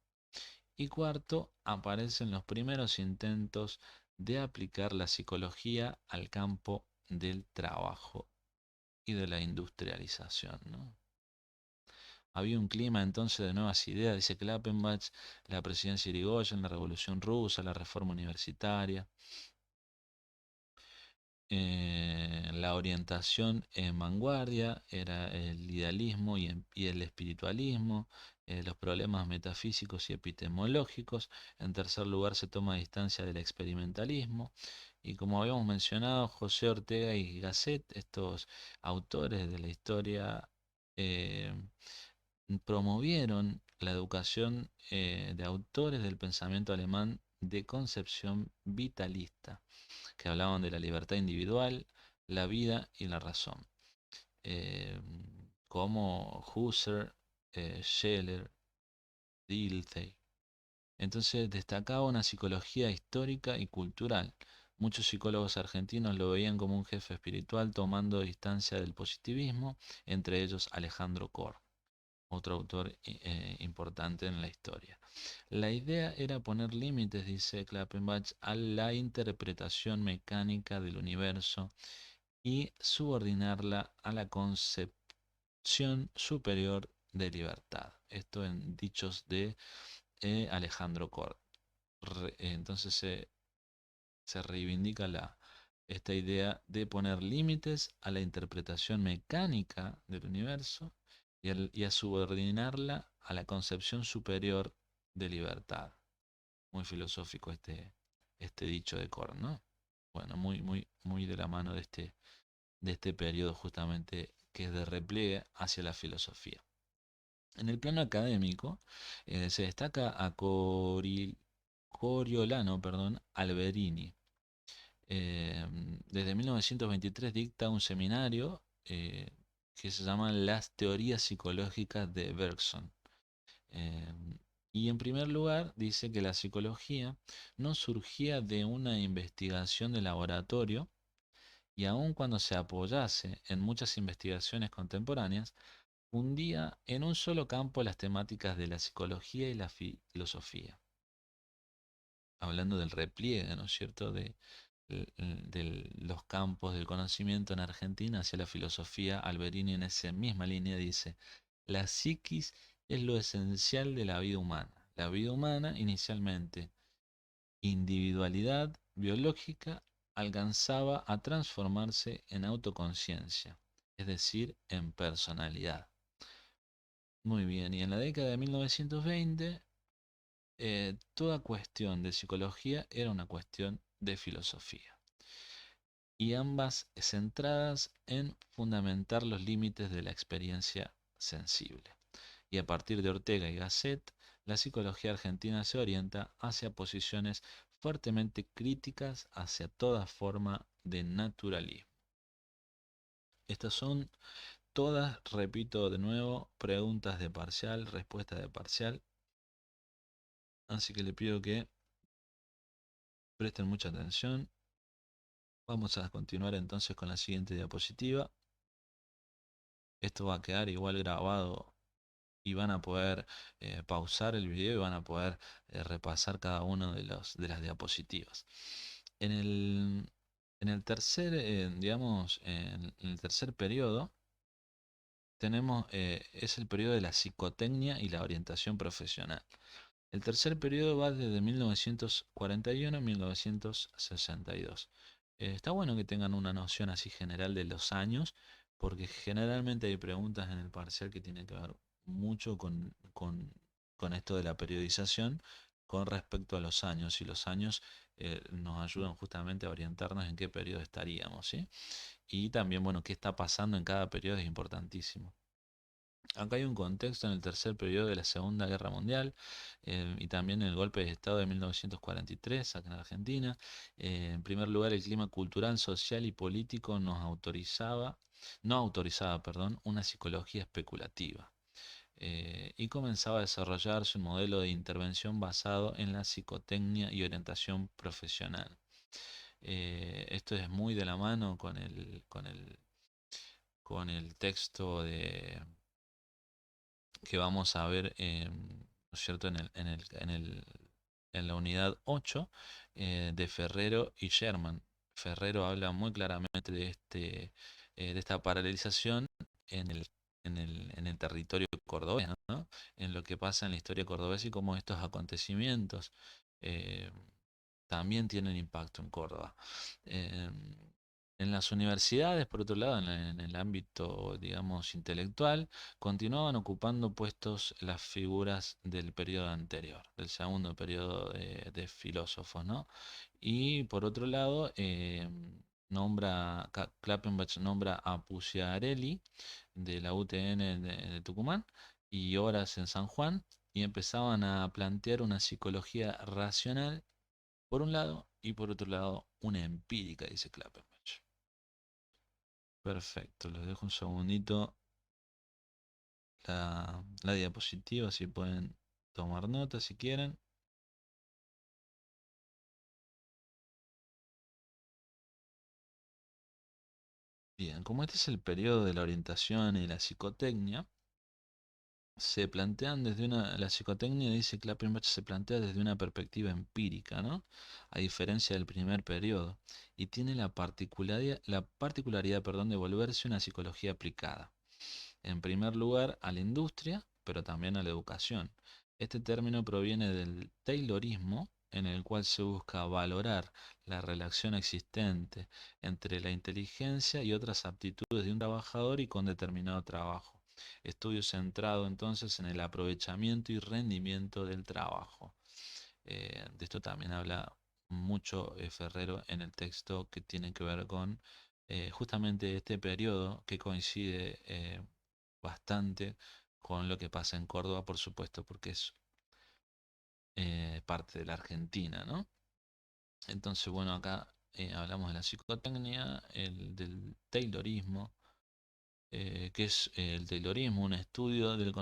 Y cuarto, aparecen los primeros intentos de aplicar la psicología al campo del trabajo y de la industrialización, ¿no? Había un clima entonces de nuevas ideas, dice Klappenbach, la presidencia de Irigoyen, la Revolución Rusa, la reforma universitaria, la orientación en vanguardia era el idealismo y el espiritualismo, los problemas metafísicos y epistemológicos. En tercer lugar se toma distancia del experimentalismo. Y como habíamos mencionado, José Ortega y Gasset, estos autores de la historia, eh, promovieron la educación de autores del pensamiento alemán de concepción vitalista, que hablaban de la libertad individual, la vida y la razón, eh, como Husserl, Scheler, Dilthey. Entonces destacaba una psicología histórica y cultural. Muchos psicólogos argentinos lo veían como un jefe espiritual tomando distancia del positivismo, entre ellos Alejandro Korn, otro autor importante en la historia. La idea era poner límites, dice Klappenbach, a la interpretación mecánica del universo y subordinarla a la concepción superior de libertad. Esto en dichos de Alejandro Kort. Entonces se reivindica esta idea de poner límites a la interpretación mecánica del universo y a subordinarla a la concepción superior de libertad. Muy filosófico este dicho de Kort, ¿no? Bueno, muy de la mano de este periodo justamente que es de repliegue hacia la filosofía. En el plano académico se destaca a Coriolano, perdón, Alberini. Desde 1923 dicta un seminario que se llama Las teorías psicológicas de Bergson. Eh, y en primer lugar dice que la psicología no surgía de una investigación de laboratorio y aun cuando se apoyase en muchas investigaciones contemporáneas, fundía en un solo campo las temáticas de la psicología y la filosofía. Hablando del repliegue, ¿no es cierto?, de los campos del conocimiento en Argentina hacia la filosofía, Alberini en esa misma línea dice, la psiquis es lo esencial de la vida humana. La vida humana, inicialmente individualidad biológica, alcanzaba a transformarse en autoconciencia, es decir, en personalidad. Muy bien, y en la década de 1920, toda cuestión de psicología era una cuestión de filosofía, y ambas centradas en fundamentar los límites de la experiencia sensible. Y a partir de Ortega y Gasset, la psicología argentina se orienta hacia posiciones fuertemente críticas hacia toda forma de naturalismo. Estas son todas, repito de nuevo, preguntas de parcial, respuestas de parcial. Así que le pido que presten mucha atención. Vamos a continuar entonces con la siguiente diapositiva. Esto va a quedar igual grabado y van a poder pausar el video y van a poder repasar cada uno de las diapositivas. En el tercer, digamos, en el tercer periodo tenemos, es el periodo de la psicotecnia y la orientación profesional. El tercer periodo va desde 1941 a 1962. Está bueno que tengan una noción así general de los años, porque generalmente hay preguntas en el parcial que tienen que ver mucho con esto de la periodización con respecto a los años. Y los años nos ayudan justamente a orientarnos en qué periodo estaríamos, ¿sí? Y también, bueno, qué está pasando en cada periodo es importantísimo. Acá hay un contexto en el tercer periodo de la Segunda Guerra Mundial y también en el golpe de Estado de 1943 acá en Argentina. En primer lugar, el clima cultural, social y político no autorizaba, perdón, una psicología especulativa. Y comenzaba a desarrollarse un modelo de intervención basado en la psicotecnia y orientación profesional. Esto es muy de la mano con el texto que vamos a ver, ¿no es cierto?, en la unidad 8 de Ferrero y Sherman. Ferrero habla muy claramente de esta paralelización en el territorio cordobés, ¿no? En lo que pasa en la historia cordobesa y cómo estos acontecimientos eh, también tienen impacto en Córdoba. Eh, en las universidades, por otro lado, en el ámbito, digamos, intelectual, continuaban ocupando puestos las figuras del periodo anterior, del segundo periodo de filósofos, ¿no? Y por otro lado, Klappenbach nombra a Puciarelli de la UTN de Tucumán y Horas en San Juan y empezaban a plantear una psicología racional por un lado y por otro lado una empírica, dice Klappenbach. Perfecto, les dejo un segundito la diapositiva si pueden tomar nota si quieren. Bien, como este es el periodo de la orientación y la psicotecnia, la psicotecnia, dice Klappenbach, se plantea desde una perspectiva empírica, ¿no? A diferencia del primer periodo, y tiene la particularidad, perdón, de volverse una psicología aplicada. En primer lugar, a la industria, pero también a la educación. Este término proviene del Taylorismo, en el cual se busca valorar la relación existente entre la inteligencia y otras aptitudes de un trabajador y con determinado trabajo. Estudio centrado entonces en el aprovechamiento y rendimiento del trabajo. De esto también habla mucho Ferrero en el texto que tiene que ver con justamente este periodo que coincide bastante con lo que pasa en Córdoba, por supuesto, porque es parte de la Argentina, ¿no? Entonces, bueno, acá hablamos de la psicotecnia, del Taylorismo, que es el Taylorismo, un estudio del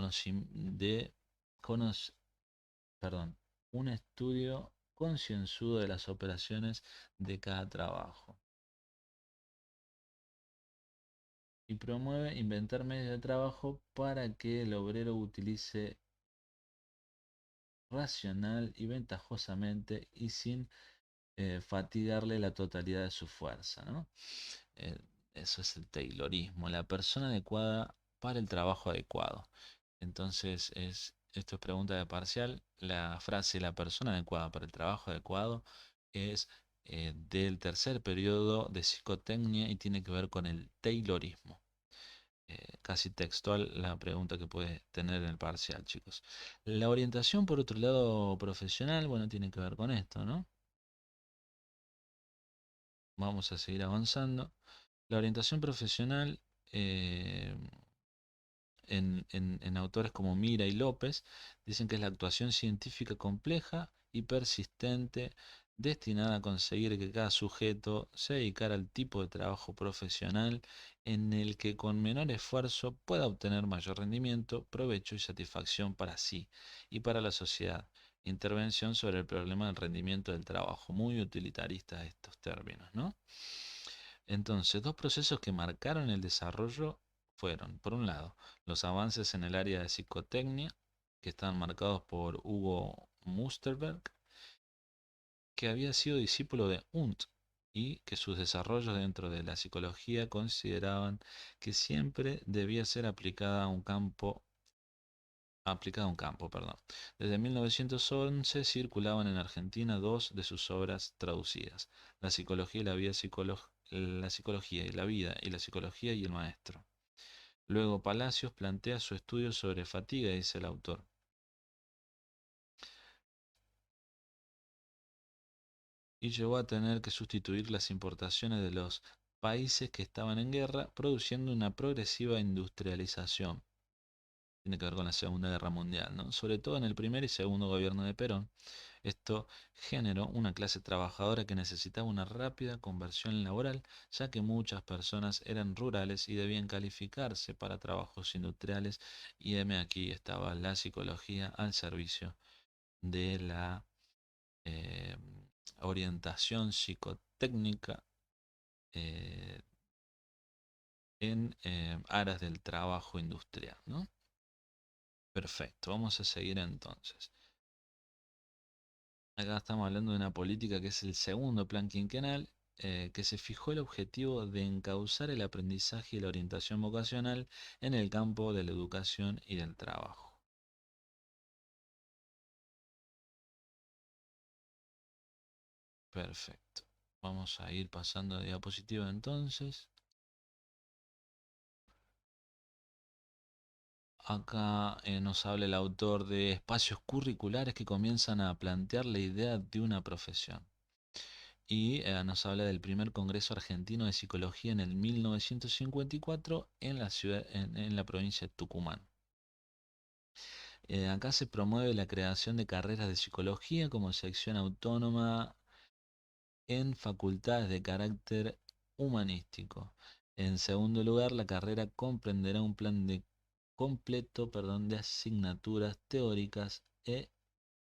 perdón, un estudio concienzudo de las operaciones de cada trabajo. Y promueve inventar medios de trabajo para que el obrero utilice racional y ventajosamente y sin fatigarle la totalidad de su fuerza, ¿no? Eh, Eso es el Taylorismo, la persona adecuada para el trabajo adecuado. Entonces, esto es pregunta de parcial. La frase la persona adecuada para el trabajo adecuado es del tercer periodo de psicotecnia y tiene que ver con el Taylorismo. Casi textual la pregunta que puede tener en el parcial, chicos. La orientación, por otro lado, profesional, bueno, tiene que ver con esto, ¿no? Vamos a seguir avanzando. La orientación profesional eh, en autores como Mira y López dicen que es la actuación científica compleja y persistente destinada a conseguir que cada sujeto se dedicara al tipo de trabajo profesional en el que con menor esfuerzo pueda obtener mayor rendimiento, provecho y satisfacción para sí y para la sociedad. Intervención sobre el problema del rendimiento del trabajo, muy utilitarista estos términos, ¿no? Entonces, dos procesos que marcaron el desarrollo fueron, por un lado, los avances en el área de psicotecnia, que estaban marcados por Hugo Musterberg, que había sido discípulo de Wundt y que sus desarrollos dentro de la psicología consideraban que siempre debía ser aplicada a un campo, perdón. Desde 1911 circulaban en Argentina dos de sus obras traducidas, La psicología y la vida la psicología y la vida y la psicología y el maestro. Luego Palacios plantea su estudio sobre fatiga, dice el autor, y llegó a tener que sustituir las importaciones de los países que estaban en guerra, produciendo una progresiva industrialización. Tiene que ver con la Segunda Guerra Mundial, ¿no? Sobre todo en el primer y segundo gobierno de Perón. Esto generó una clase trabajadora que necesitaba una rápida conversión laboral, ya que muchas personas eran rurales y debían calificarse para trabajos industriales, y heme aquí estaba la psicología al servicio de la eh, orientación psicotécnica eh, en aras del trabajo industrial, ¿no? Perfecto, vamos a seguir entonces. Acá estamos hablando de una política que es el segundo plan quinquenal, que se fijó el objetivo de encauzar el aprendizaje y la orientación vocacional en el campo de la educación y del trabajo. Perfecto. Vamos a ir pasando de diapositiva entonces. Acá nos habla el autor de espacios curriculares que comienzan a plantear la idea de una profesión. Y nos habla del primer Congreso Argentino de Psicología en el 1954 en la ciudad, en la provincia de Tucumán. Acá se promueve la creación de carreras de psicología como sección autónoma en facultades de carácter humanístico. En segundo lugar, la carrera comprenderá un plan de completo, perdón, de asignaturas teóricas e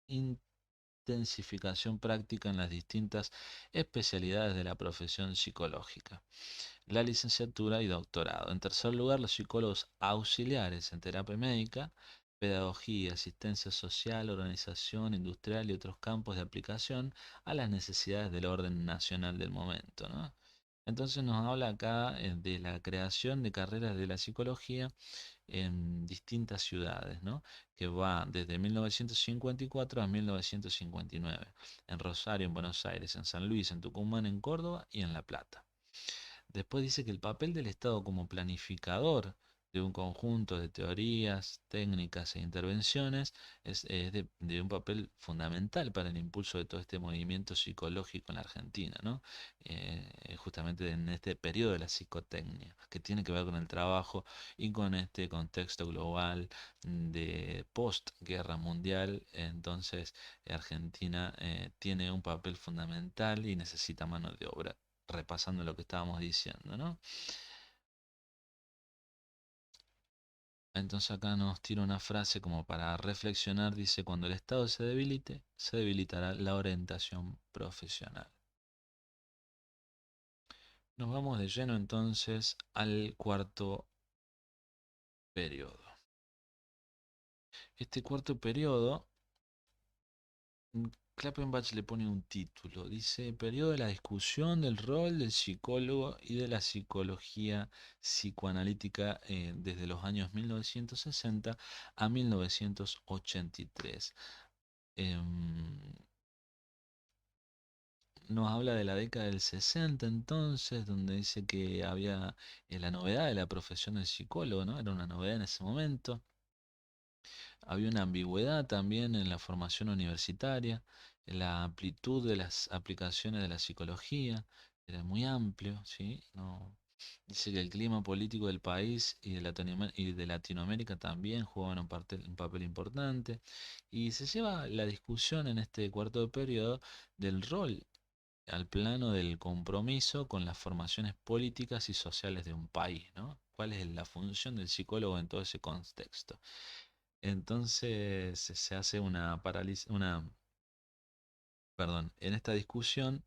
intensificación práctica en las distintas especialidades de la profesión psicológica. La licenciatura y doctorado. En tercer lugar, los psicólogos auxiliares en terapia médica, pedagogía, asistencia social, organización industrial y otros campos de aplicación a las necesidades del orden nacional del momento, ¿no? Entonces nos habla acá de la creación de carreras de la psicología en distintas ciudades, ¿no? Que va desde 1954 a 1959, en Rosario, en Buenos Aires, en San Luis, en Tucumán, en Córdoba y en La Plata. Después dice que el papel del Estado como planificador de un conjunto de teorías, técnicas e intervenciones es de un papel fundamental para el impulso de todo este movimiento psicológico en la Argentina, ¿no? Justamente en este periodo de la psicotecnia, que tiene que ver con el trabajo y con este contexto global de postguerra mundial. Entonces, Argentina tiene un papel fundamental y necesita mano de obra, repasando lo que estábamos diciendo, ¿no? Entonces acá nos tira una frase como para reflexionar, dice, cuando el Estado se debilite, se debilitará la orientación profesional. Nos vamos de lleno entonces al cuarto periodo. Este cuarto periodo, Klappenbach le pone un título, dice, periodo de la discusión del rol del psicólogo y de la psicología psicoanalítica desde los años 1960 a 1983. Em, Nos habla de la década del 60 entonces, donde dice que había la novedad de la profesión del psicólogo, ¿no? Era una novedad en ese momento. Había una ambigüedad también en la formación universitaria, en la amplitud de las aplicaciones de la psicología, era muy amplio, ¿sí? No. Dice que el clima político del país y de Latinoamérica también juegan un papel importante. Y se lleva la discusión en este cuarto periodo del rol al plano del compromiso con las formaciones políticas y sociales de un país, ¿no? ¿Cuál es la función del psicólogo en todo ese contexto? Entonces se hace perdón, en esta discusión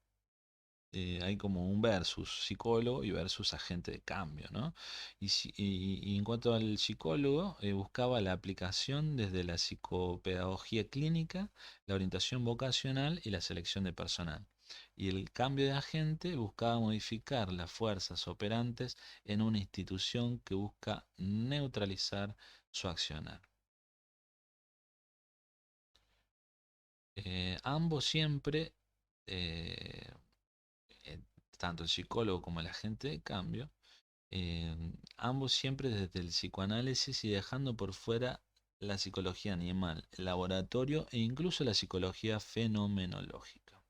hay como un versus psicólogo y versus agente de cambio, ¿no? Y en cuanto al psicólogo, buscaba la aplicación desde la psicopedagogía clínica, la orientación vocacional y la selección de personal. Y el cambio de agente buscaba modificar las fuerzas operantes en una institución que busca neutralizar su accionar. Ambos siempre, eh, eh, tanto el psicólogo como el agente de cambio, ambos siempre desde el psicoanálisis y dejando por fuera la psicología animal, el laboratorio e incluso la psicología fenomenológica.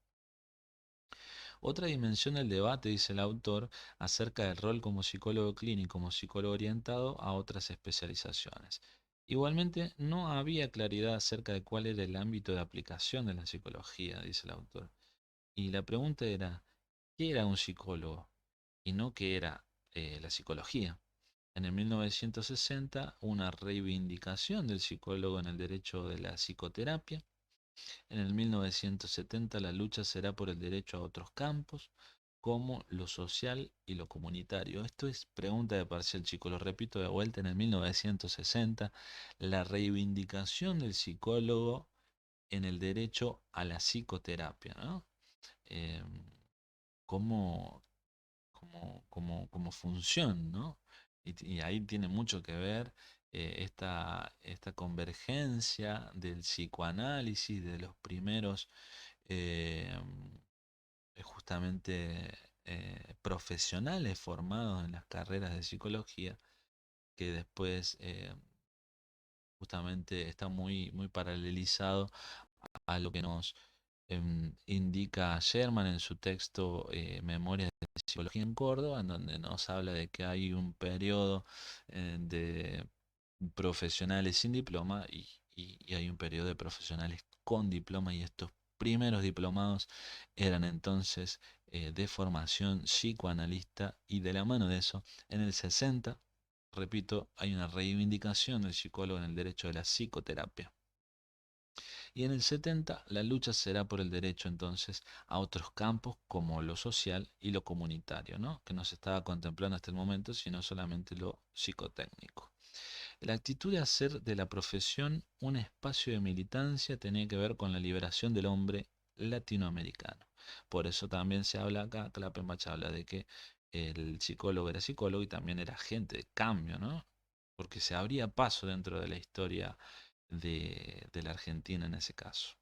Otra dimensión del debate, dice el autor, acerca del rol como psicólogo clínico, como psicólogo orientado a otras especializaciones. Igualmente, no había claridad acerca de cuál era el ámbito de aplicación de la psicología, dice el autor. Y la pregunta era, ¿qué era un psicólogo? Y no qué era la psicología. En el 1960, una reivindicación del psicólogo en el derecho de la psicoterapia. En el 1970, la lucha será por el derecho a otros campos, como lo social y lo comunitario. Esto es pregunta de parcial, chicos. Lo repito de vuelta, en el 1960, la reivindicación del psicólogo en el derecho a la psicoterapia, ¿no? Eh, cómo, como función, ¿no? Y ahí tiene mucho que ver esta convergencia del psicoanálisis de los primeros eh, justamente profesionales formados en las carreras de psicología, que después justamente está muy paralelizado a lo que nos indica Sherman en su texto Memorias de Psicología en Córdoba, en donde nos habla de que hay un periodo de profesionales sin diploma y hay un periodo de profesionales con diploma y estos primeros diplomados eran entonces de formación psicoanalista y de la mano de eso, en el 60, repito, hay una reivindicación del psicólogo en el derecho de la psicoterapia. Y en el 70 la lucha será por el derecho entonces a otros campos como lo social y lo comunitario, ¿no? Que no se estaba contemplando hasta el momento, sino solamente lo psicotécnico. La actitud de hacer de la profesión un espacio de militancia tenía que ver con la liberación del hombre latinoamericano. Por eso también se habla acá, Klappenbach habla de que el psicólogo era psicólogo y también era agente de cambio, ¿no? Porque se abría paso dentro de la historia de la Argentina en ese caso.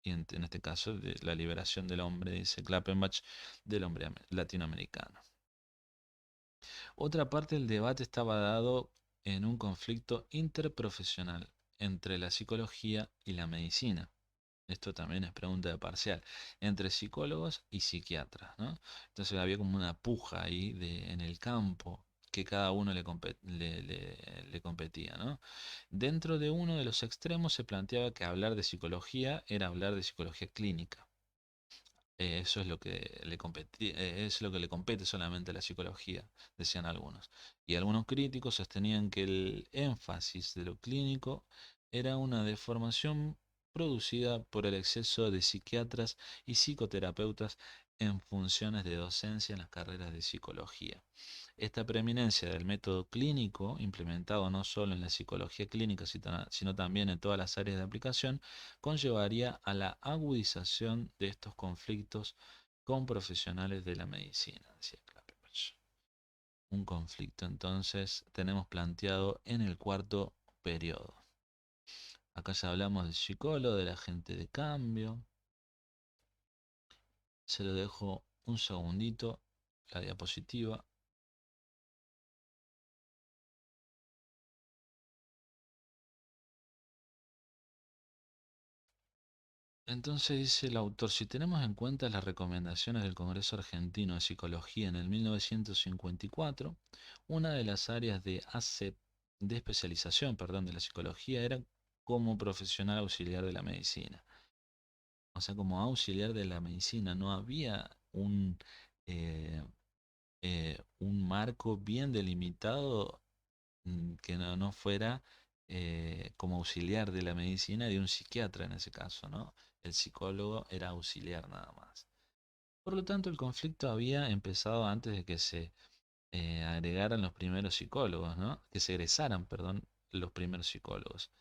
Y en este caso, de la liberación del hombre, dice Klappenbach, del hombre latinoamericano. Otra parte del debate estaba dado en un conflicto interprofesional entre la psicología y la medicina. Esto también es pregunta de parcial, entre psicólogos y psiquiatras, ¿no? Entonces había como una puja ahí en el campo que cada uno le competía, ¿no? Dentro de uno de los extremos se planteaba que hablar de psicología era hablar de psicología clínica. Eso es lo que es lo que le compete solamente a la psicología, decían algunos. Y algunos críticos sostenían que el énfasis de lo clínico era una deformación producida por el exceso de psiquiatras y psicoterapeutas en funciones de docencia en las carreras de psicología. Esta preeminencia del método clínico, implementado no solo en la psicología clínica, sino también en todas las áreas de aplicación, conllevaría a la agudización de estos conflictos con profesionales de la medicina, decía Klappenbach. Un conflicto entonces tenemos planteado en el cuarto periodo. Acá ya hablamos del psicólogo, del agente de cambio. Se lo dejo un segundito, la diapositiva. Entonces dice el autor, si tenemos en cuenta las recomendaciones del Congreso Argentino de Psicología en el 1954, una de las áreas de especialización, perdón, de la psicología era como profesional auxiliar de la medicina. O sea, como auxiliar de la medicina, no había eh, un marco bien delimitado, que no fuera como auxiliar de la medicina de un psiquiatra en ese caso, ¿no? El psicólogo era auxiliar nada más. Por lo tanto, el conflicto había empezado antes de que se agregaran los primeros psicólogos, ¿no? Que se egresaran, perdón, los primeros psicólogos.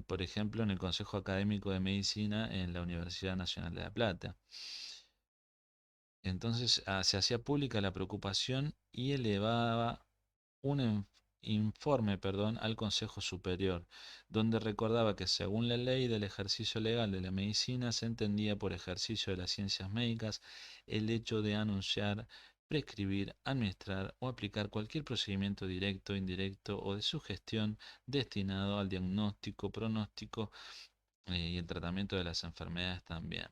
Por ejemplo, en el Consejo Académico de Medicina en la Universidad Nacional de La Plata. Entonces se hacía pública la preocupación y elevaba un informe, perdón, al Consejo Superior, donde recordaba que según la ley del ejercicio legal de la medicina se entendía por ejercicio de las ciencias médicas el hecho de anunciar, prescribir, administrar o aplicar cualquier procedimiento directo, indirecto o de sugestión destinado al diagnóstico, pronóstico y el tratamiento de las enfermedades también,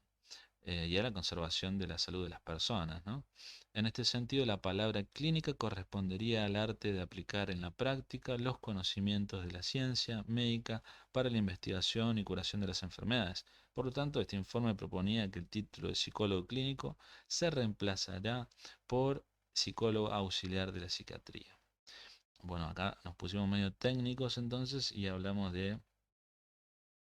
y a la conservación de la salud de las personas, ¿no? En este sentido, la palabra clínica correspondería al arte de aplicar en la práctica los conocimientos de la ciencia médica para la investigación y curación de las enfermedades. Por lo tanto, este informe proponía que el título de psicólogo clínico se reemplazará por psicólogo auxiliar de la psiquiatría. Bueno, acá nos pusimos medio técnicos entonces y hablamos de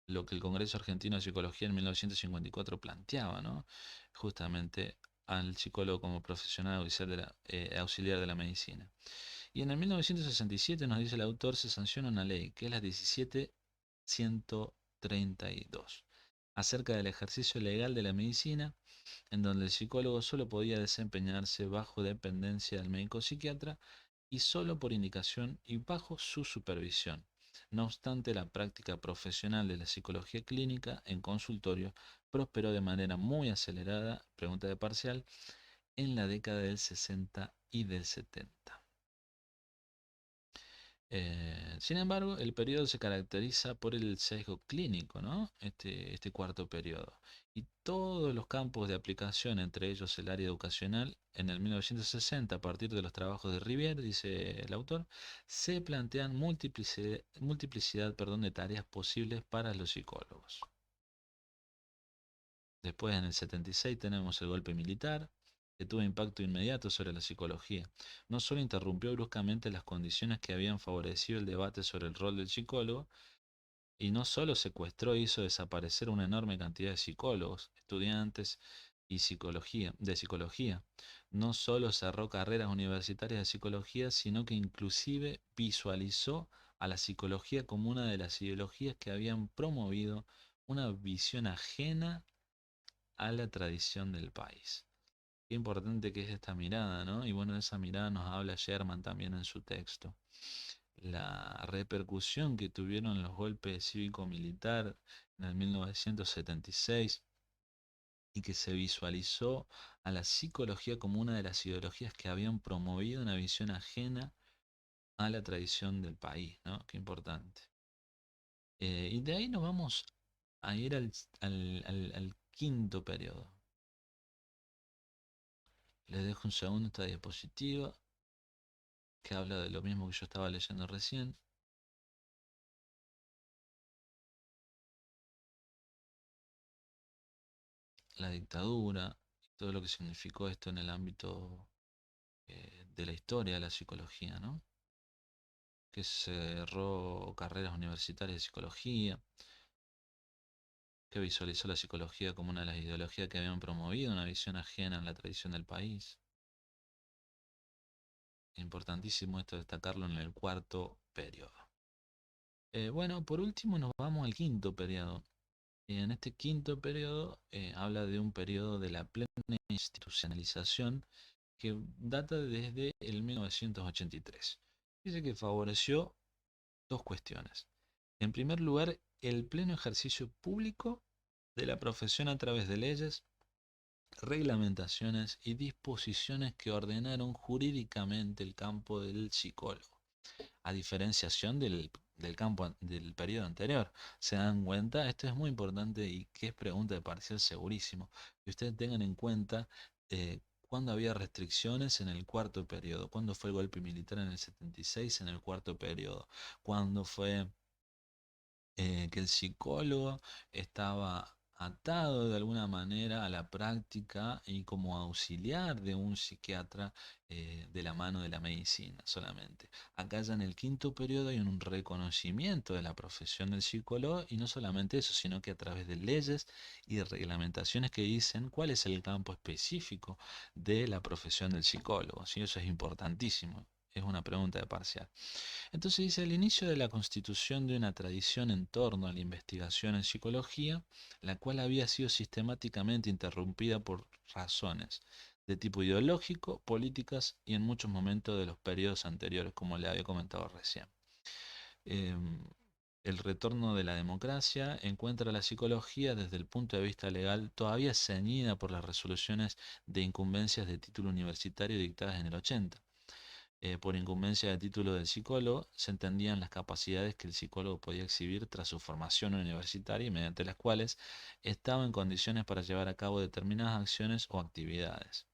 lo que el Congreso Argentino de Psicología en 1954 planteaba, ¿no? Justamente al psicólogo como profesional auxiliar de la medicina. Y en el 1967, nos dice el autor, se sanciona una ley, que es la 1732, acerca del ejercicio legal de la medicina, en donde el psicólogo solo podía desempeñarse bajo dependencia del médico psiquiatra y solo por indicación y bajo su supervisión. No obstante, la práctica profesional de la psicología clínica en consultorio prosperó de manera muy acelerada, pregunta de parcial, en la década del 60 y del 70. Sin embargo, el periodo se caracteriza por el sesgo clínico, ¿no? Este cuarto periodo. Y todos los campos de aplicación, entre ellos el área educacional, en el 1960, a partir de los trabajos de Rivière, dice el autor, se plantean multiplicidad, perdón, de tareas posibles para los psicólogos. Después, en el 76, tenemos el golpe militar, que tuvo impacto inmediato sobre la psicología. No solo interrumpió bruscamente las condiciones que habían favorecido el debate sobre el rol del psicólogo, y no solo secuestró e hizo desaparecer una enorme cantidad de psicólogos, estudiantes y de psicología. No solo cerró carreras universitarias de psicología, sino que inclusive visualizó a la psicología como una de las ideologías que habían promovido una visión ajena a la tradición del país. Qué importante que es esta mirada, ¿no? Y bueno, de esa mirada nos habla Sherman también en su texto. La repercusión que tuvieron los golpes cívico-militar en el 1976 y que se visualizó a la psicología como una de las ideologías que habían promovido una visión ajena a la tradición del país, ¿no? Qué importante. Y de ahí nos vamos a ir al quinto periodo. Les dejo un segundo esta diapositiva que habla de lo mismo que yo estaba leyendo recién. La dictadura y todo lo que significó esto en el ámbito de la historia de la psicología, ¿no? Que cerró carreras universitarias de psicología, que visualizó la psicología como una de las ideologías que habían promovido una visión ajena a la tradición del país. Importantísimo esto destacarlo en el cuarto periodo. Bueno, por último nos vamos al quinto periodo. En este quinto periodo habla de un periodo de la plena institucionalización que data desde el 1983. Dice que favoreció dos cuestiones. En primer lugar, el pleno ejercicio público de la profesión a través de leyes, reglamentaciones y disposiciones que ordenaron jurídicamente el campo del psicólogo, a diferenciación del del campo del periodo anterior. ¿Se dan cuenta? Esto es muy importante y que es pregunta de parcial segurísimo. Que ustedes tengan en cuenta cuándo había restricciones en el cuarto periodo, cuándo fue el golpe militar en el 76 en el cuarto periodo, cuándo fue que el psicólogo estaba atado de alguna manera a la práctica y como auxiliar de un psiquiatra de la mano de la medicina solamente. Acá ya en el quinto periodo hay un reconocimiento de la profesión del psicólogo y no solamente eso, sino que a través de leyes y de reglamentaciones que dicen cuál es el campo específico de la profesión del psicólogo. ¿Sí? Eso es importantísimo. Es una pregunta de parcial. Entonces dice, el inicio de la constitución de una tradición en torno a la investigación en psicología, la cual había sido sistemáticamente interrumpida por razones de tipo ideológico, políticas y en muchos momentos de los periodos anteriores, como le había comentado recién. Em, el retorno de la democracia encuentra a la psicología desde el punto de vista legal todavía ceñida por las resoluciones de incumbencias de título universitario dictadas en el 80. Por incumbencia de título del psicólogo, se entendían las capacidades que el psicólogo podía exhibir tras su formación universitaria y mediante las cuales estaba en condiciones para llevar a cabo determinadas acciones o actividades.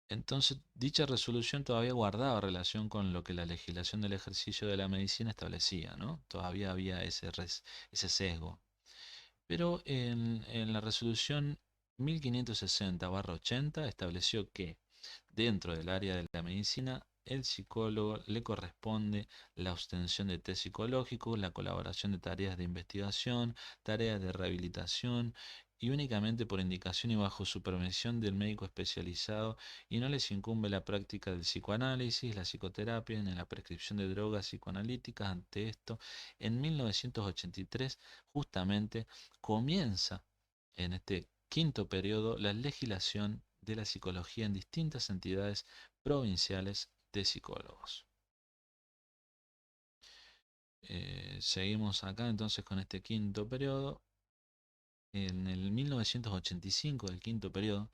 Entonces, dicha resolución todavía guardaba relación con lo que la legislación del ejercicio de la medicina establecía, ¿no? Todavía había ese sesgo. Pero en la resolución 1560/80 estableció que dentro del área de la medicina, el psicólogo le corresponde la obtención de test psicológicos, la colaboración de tareas de investigación, tareas de rehabilitación y únicamente por indicación y bajo supervisión del médico especializado y no les incumbe la práctica del psicoanálisis, la psicoterapia ni la prescripción de drogas psicoanalíticas. Ante esto, en 1983 justamente comienza en este quinto periodo la legislación de la psicología en distintas entidades provinciales de psicólogos. Seguimos acá entonces con este quinto periodo. En el 1985, del quinto periodo,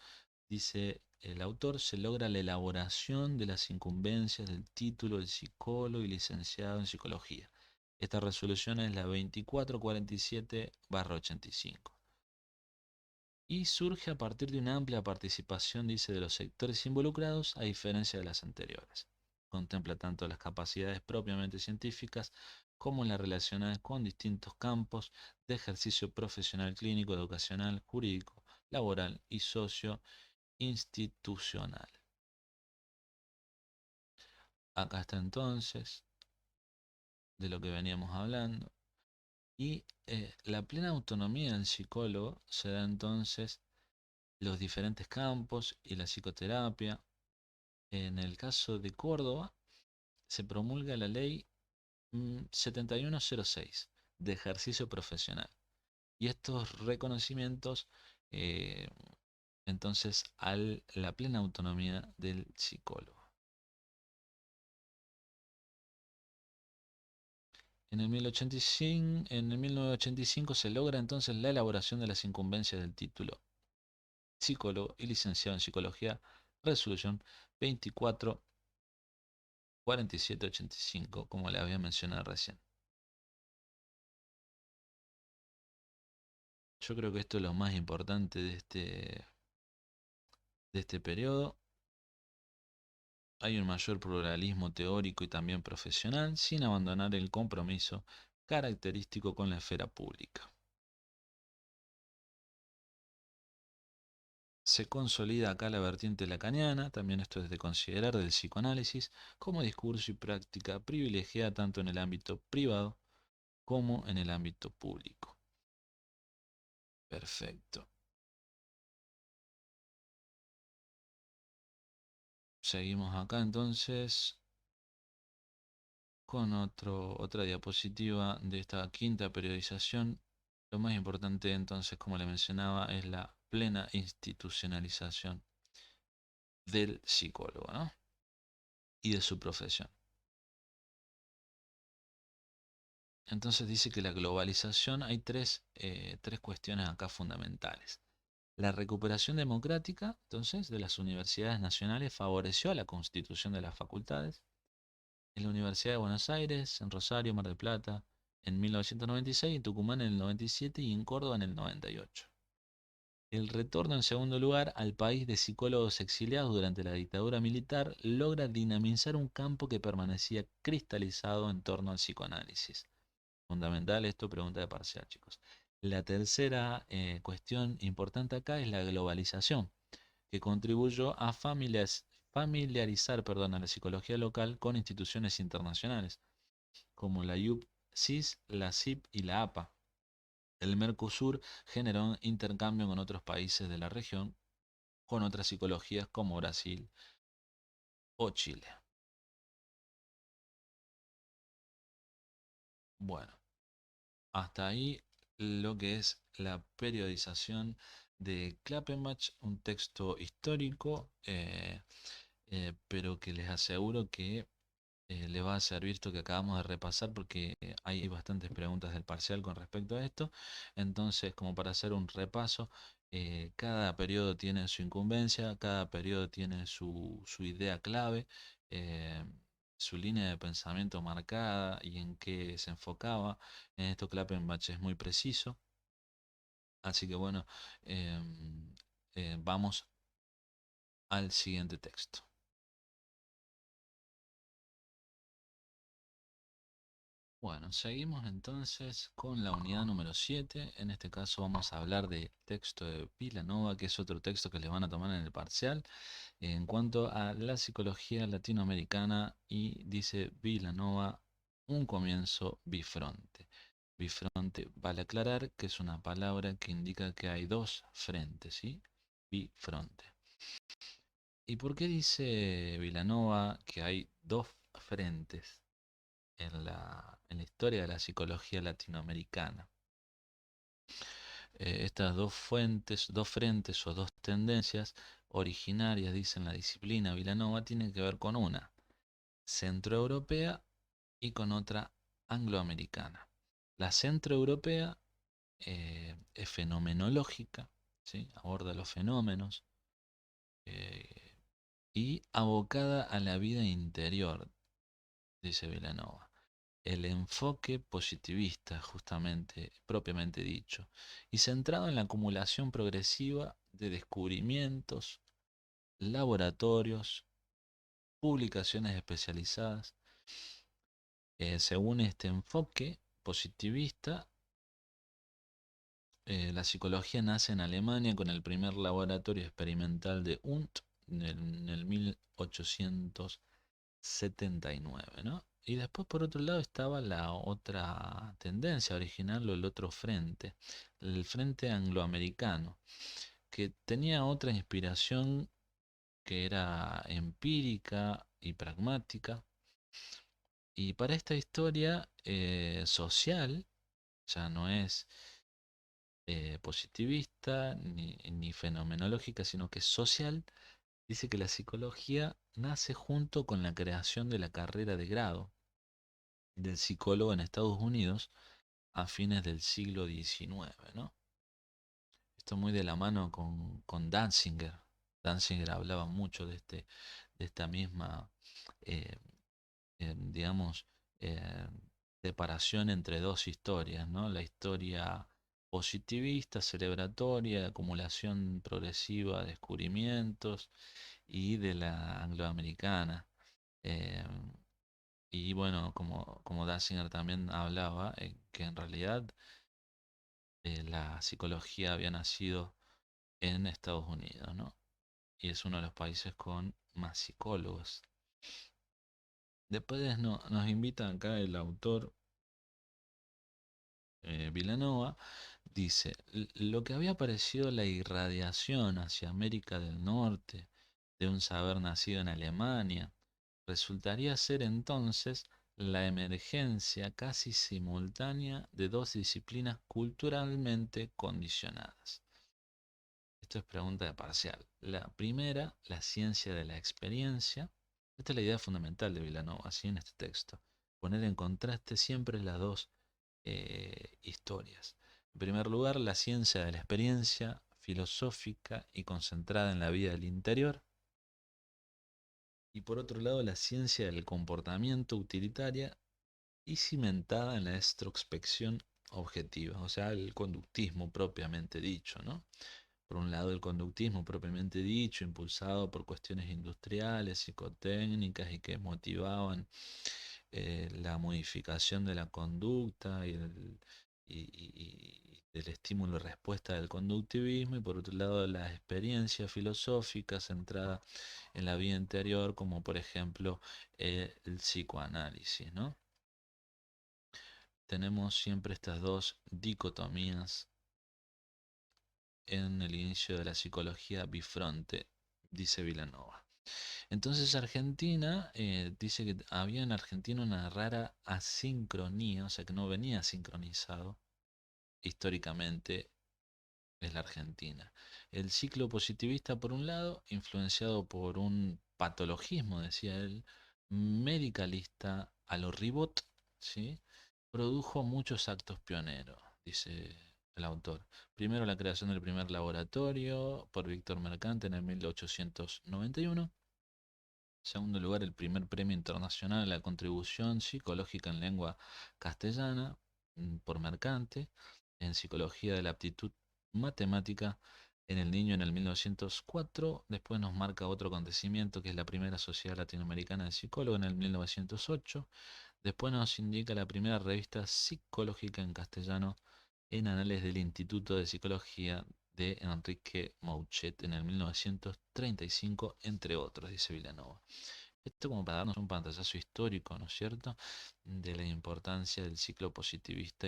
dice el autor, se logra la elaboración de las incumbencias del título de psicólogo y licenciado en psicología. Esta resolución es la 2447/85. Y surge a partir de una amplia participación, dice, de los sectores involucrados, a diferencia de las anteriores. Contempla tanto las capacidades propiamente científicas como las relacionadas con distintos campos de ejercicio profesional, clínico, educacional, jurídico, laboral y socio-institucional. Acá está entonces de lo que veníamos hablando. Y la plena autonomía del psicólogo se da entonces los diferentes campos y la psicoterapia. En el caso de Córdoba, se promulga la ley 7106 de ejercicio profesional. Y estos reconocimientos, eh, entonces, a la plena autonomía del psicólogo. En el 1985 se logra entonces la elaboración de las incumbencias del título psicólogo y licenciado en psicología, resolución 2447/85, como le había mencionado recién. Yo creo que esto es lo más importante de este periodo. Hay un mayor pluralismo teórico y también profesional, sin abandonar el compromiso característico con la esfera pública. Se consolida acá la vertiente lacaniana, también esto es de considerar, del psicoanálisis, como discurso y práctica privilegiada tanto en el ámbito privado como en el ámbito público. Perfecto. Seguimos acá entonces con otra diapositiva de esta quinta periodización. Lo más importante entonces, como le mencionaba, es la plena institucionalización del psicólogo, ¿no? Y de su profesión. Entonces dice que la globalización, hay tres cuestiones acá fundamentales. La recuperación democrática, entonces, de las universidades nacionales favoreció a la constitución de las facultades. en la Universidad de Buenos Aires, en Rosario, Mar del Plata, en 1996, en Tucumán en el 97 y en Córdoba en el 98. El retorno en segundo lugar al país de psicólogos exiliados durante la dictadura militar logra dinamizar un campo que permanecía cristalizado en torno al psicoanálisis. Fundamental esto, pregunta de parcial, chicos. La tercera cuestión importante acá es la globalización, que contribuyó a familiarizar, perdón, a la psicología local con instituciones internacionales, como la UPSIS, la CIP y la APA. El Mercosur generó intercambio con otros países de la región, con otras psicologías como Brasil o Chile. Bueno, hasta ahí lo que es la periodización de Klappenbach, un texto histórico, pero que les aseguro que le va a servir esto que acabamos de repasar porque hay bastantes preguntas del parcial con respecto a esto. Entonces, como para hacer un repaso, cada periodo tiene su incumbencia, cada periodo tiene su idea clave, eh, su línea de pensamiento marcada y en qué se enfocaba. En esto Klappenbach es muy preciso. Así que bueno, vamos al siguiente texto. Bueno, seguimos entonces con la unidad número 7. En este caso vamos a hablar de texto de Vilanova, que es otro texto que les van a tomar en el parcial, en cuanto a la psicología latinoamericana y dice Vilanova, un comienzo bifronte. Bifronte, vale aclarar que es una palabra que indica que hay dos frentes, ¿sí? Bifronte. ¿Y por qué dice Vilanova que hay dos frentes en la historia de la psicología latinoamericana? Estas dos fuentes, dos frentes o dos tendencias originarias, dice en la disciplina Vilanova, tienen que ver con una centroeuropea y con otra angloamericana. La centroeuropea es fenomenológica, ¿sí? Aborda los fenómenos eh, y abocada a la vida interior, dice Vilanova. El enfoque positivista, justamente, propiamente dicho, y centrado en la acumulación progresiva de descubrimientos, laboratorios, publicaciones especializadas. Según este enfoque positivista, la psicología nace en Alemania con el primer laboratorio experimental de Wundt en el 1879, ¿no? Y después, por otro lado, estaba la otra tendencia original o el otro frente, el frente angloamericano, que tenía otra inspiración que era empírica y pragmática. Y para esta historia social, ya no es positivista ni fenomenológica, sino que es social, dice que la psicología nace junto con la creación de la carrera de grado del psicólogo en Estados Unidos a fines del siglo XIX, ¿no? Esto muy de la mano con Danziger. Danziger hablaba mucho de esta misma, eh, digamos, eh, separación entre dos historias, ¿no? La historia positivista, celebratoria, de acumulación progresiva de descubrimientos, y de la angloamericana. Eh, y bueno, como Danziger también hablaba, que en realidad la psicología había nacido en Estados Unidos, ¿no? Y es uno de los países con más psicólogos. Después nos invita acá el autor Vilanova, dice, lo que había parecido la irradiación hacia América del Norte de un saber nacido en Alemania, resultaría ser entonces la emergencia casi simultánea de dos disciplinas culturalmente condicionadas. Esto es pregunta de parcial. La primera, la ciencia de la experiencia. Esta es la idea fundamental de Vilanova, así en este texto. Poner en contraste siempre las dos historias. En primer lugar, la ciencia de la experiencia filosófica y concentrada en la vida del interior. Y por otro lado, la ciencia del comportamiento utilitaria y cimentada en la extrospección objetiva, o sea, el conductismo propiamente dicho, ¿no? Por un lado, el conductismo propiamente dicho, impulsado por cuestiones industriales, psicotécnicas y que motivaban la modificación de la conducta y del estímulo y respuesta del conductivismo, y por otro lado, la experiencia filosófica centrada en la vida interior, como por ejemplo el psicoanálisis, ¿no? Tenemos siempre estas dos dicotomías en el inicio de la psicología bifronte, dice Vilanova. Entonces Argentina, dice que había en Argentina una rara asincronía, o sea que no venía sincronizado históricamente es la Argentina. El ciclo positivista, por un lado, influenciado por un patologismo, decía él, medicalista a lo Ribot, ¿sí? Produjo muchos actos pioneros, dice el autor. Primero la creación del primer laboratorio por Víctor Mercante en el 1891. Segundo lugar, el primer premio internacional a la contribución psicológica en lengua castellana por Mercante, en psicología de la aptitud matemática en el niño en el 1904. Después nos marca otro acontecimiento que es la primera Sociedad Latinoamericana de Psicólogos en el 1908. Después nos indica la primera revista psicológica en castellano en Anales del Instituto de Psicología de Enrique Mouchet en el 1935, entre otros, dice Vilanova. Esto como para darnos un pantallazo histórico, ¿no es cierto?, de la importancia del ciclo positivista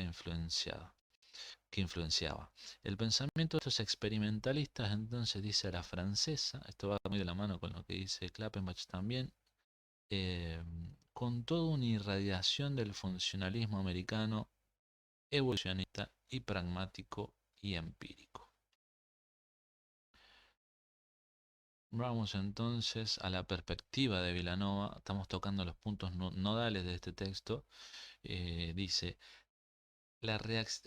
que influenciaba. El pensamiento de estos experimentalistas, entonces, dice a la francesa, esto va muy de la mano con lo que dice Klappenbach también, eh, con toda una irradiación del funcionalismo americano evolucionista y pragmático y empírico. Vamos entonces a la perspectiva de Vilanova. Estamos tocando los puntos nodales de este texto. Dice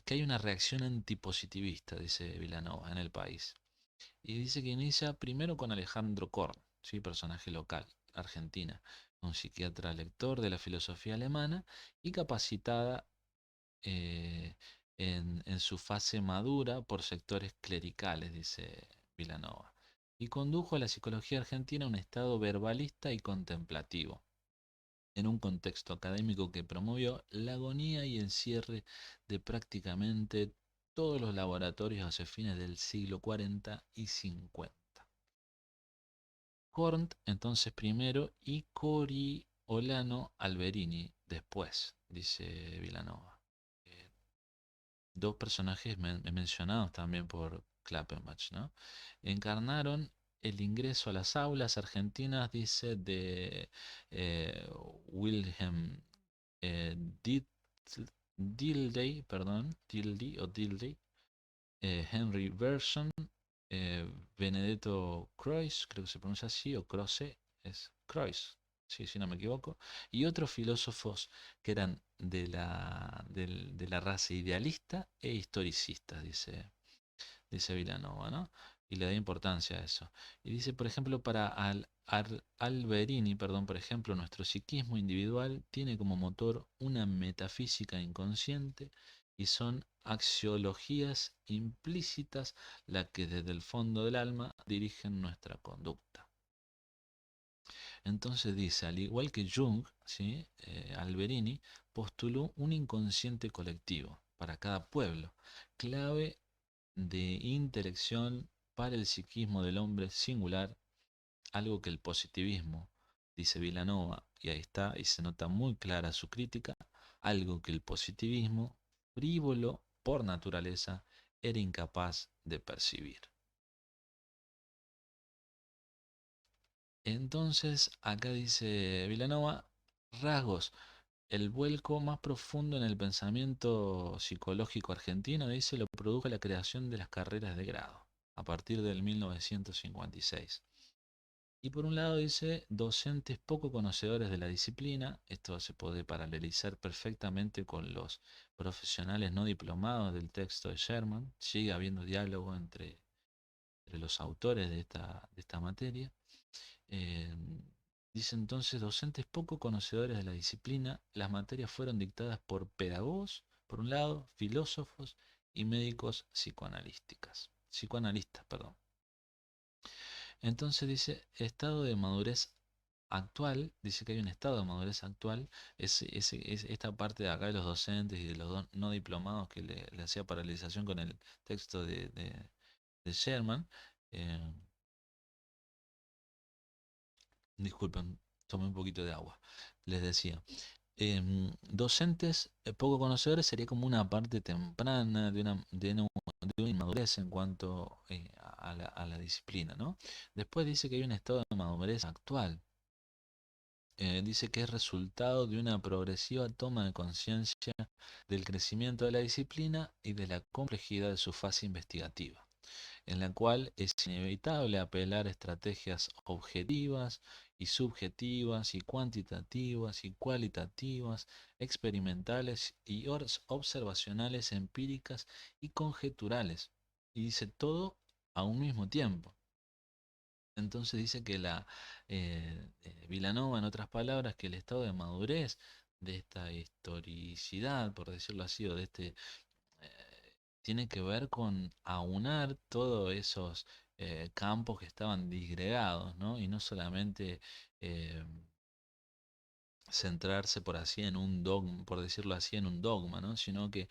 que hay una reacción antipositivista, dice Vilanova, en el país. Y dice que inicia primero con Alejandro Korn, ¿sí? Personaje local, Argentina, un psiquiatra lector de la filosofía alemana y capacitada eh, en su fase madura por sectores clericales, dice Vilanova, y condujo a la psicología argentina a un estado verbalista y contemplativo, en un contexto académico que promovió la agonía y el cierre de prácticamente todos los laboratorios hacia fines del siglo 40 y 50. Cornt entonces primero y Coriolano Alberini después, dice Vilanova. Eh, Dos personajes mencionados también por Klappenbach, ¿no? Encarnaron el ingreso a las aulas argentinas, dice, de eh, Wilhelm eh, Did- Dilday, Henry Bergson, Benedetto Croix, creo que se pronuncia así, o Croce, es Croix, sí, si no me equivoco, y otros filósofos que eran de la raza idealista e historicista, dice Vilanova, ¿no? Y le da importancia a eso. Y dice, por ejemplo, para Alberini, perdón, por ejemplo, nuestro psiquismo individual tiene como motor una metafísica inconsciente y son axiologías implícitas las que desde el fondo del alma dirigen nuestra conducta. Entonces dice, al igual que Jung, ¿sí? Alberini postuló un inconsciente colectivo para cada pueblo, clave de intelección para el psiquismo del hombre singular, algo que el positivismo, dice Vilanova, y ahí está, y se nota muy clara su crítica, algo que el positivismo, frívolo por naturaleza, era incapaz de percibir. Entonces, acá dice Vilanova, rasgos, el vuelco más profundo en el pensamiento psicológico argentino, dice, lo produjo la creación de las carreras de grado, a partir del 1956. Y por un lado dice, docentes poco conocedores de la disciplina, esto se puede paralelizar perfectamente con los profesionales no diplomados del texto de Sherman, sigue habiendo diálogo entre los autores de esta materia. Eh, Dice entonces, docentes poco conocedores de la disciplina, las materias fueron dictadas por pedagogos, por un lado, filósofos y médicos psicoanalistas, perdón. Entonces dice, estado de madurez actual, dice que hay un estado de madurez actual, es esta parte de acá de los docentes y de los no diplomados que le hacía paralización con el texto de Sherman. eh, Disculpen, tomé un poquito de agua. Les decía, docentes poco conocedores sería como una parte temprana de una inmadurez en cuanto a la disciplina, ¿no? Después dice que hay un estado de madurez actual. Dice que es resultado de una progresiva toma de conciencia del crecimiento de la disciplina y de la complejidad de su fase investigativa, en la cual es inevitable apelar a estrategias objetivas y subjetivas y cuantitativas y cualitativas, experimentales y observacionales, empíricas y conjeturales. Y dice todo a un mismo tiempo. Entonces dice que Vilanova, en otras palabras, que el estado de madurez de esta historicidad, por decirlo así, o de tiene que ver con aunar todos esos campos que estaban disgregados, ¿no? Y no solamente eh, centrarse por así en un dogma, por decirlo así, en un dogma, ¿no? Sino que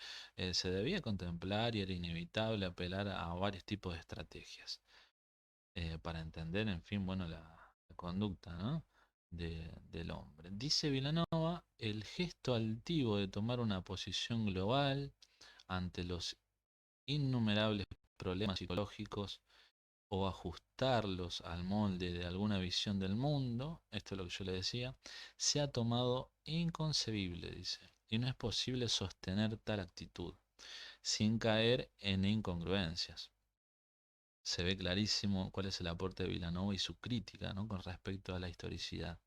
se debía contemplar y era inevitable apelar a varios tipos de estrategias para entender, en fin, bueno, la conducta, ¿no? Del hombre. Dice Vilanova, el gesto altivo de tomar una posición global ante los innumerables problemas psicológicos o ajustarlos al molde de alguna visión del mundo, esto es lo que yo le decía, se ha tomado inconcebible, dice, y no es posible sostener tal actitud sin caer en incongruencias. Se ve clarísimo cuál es el aporte de Vilanova y su crítica, ¿no?, con respecto a la historicidad.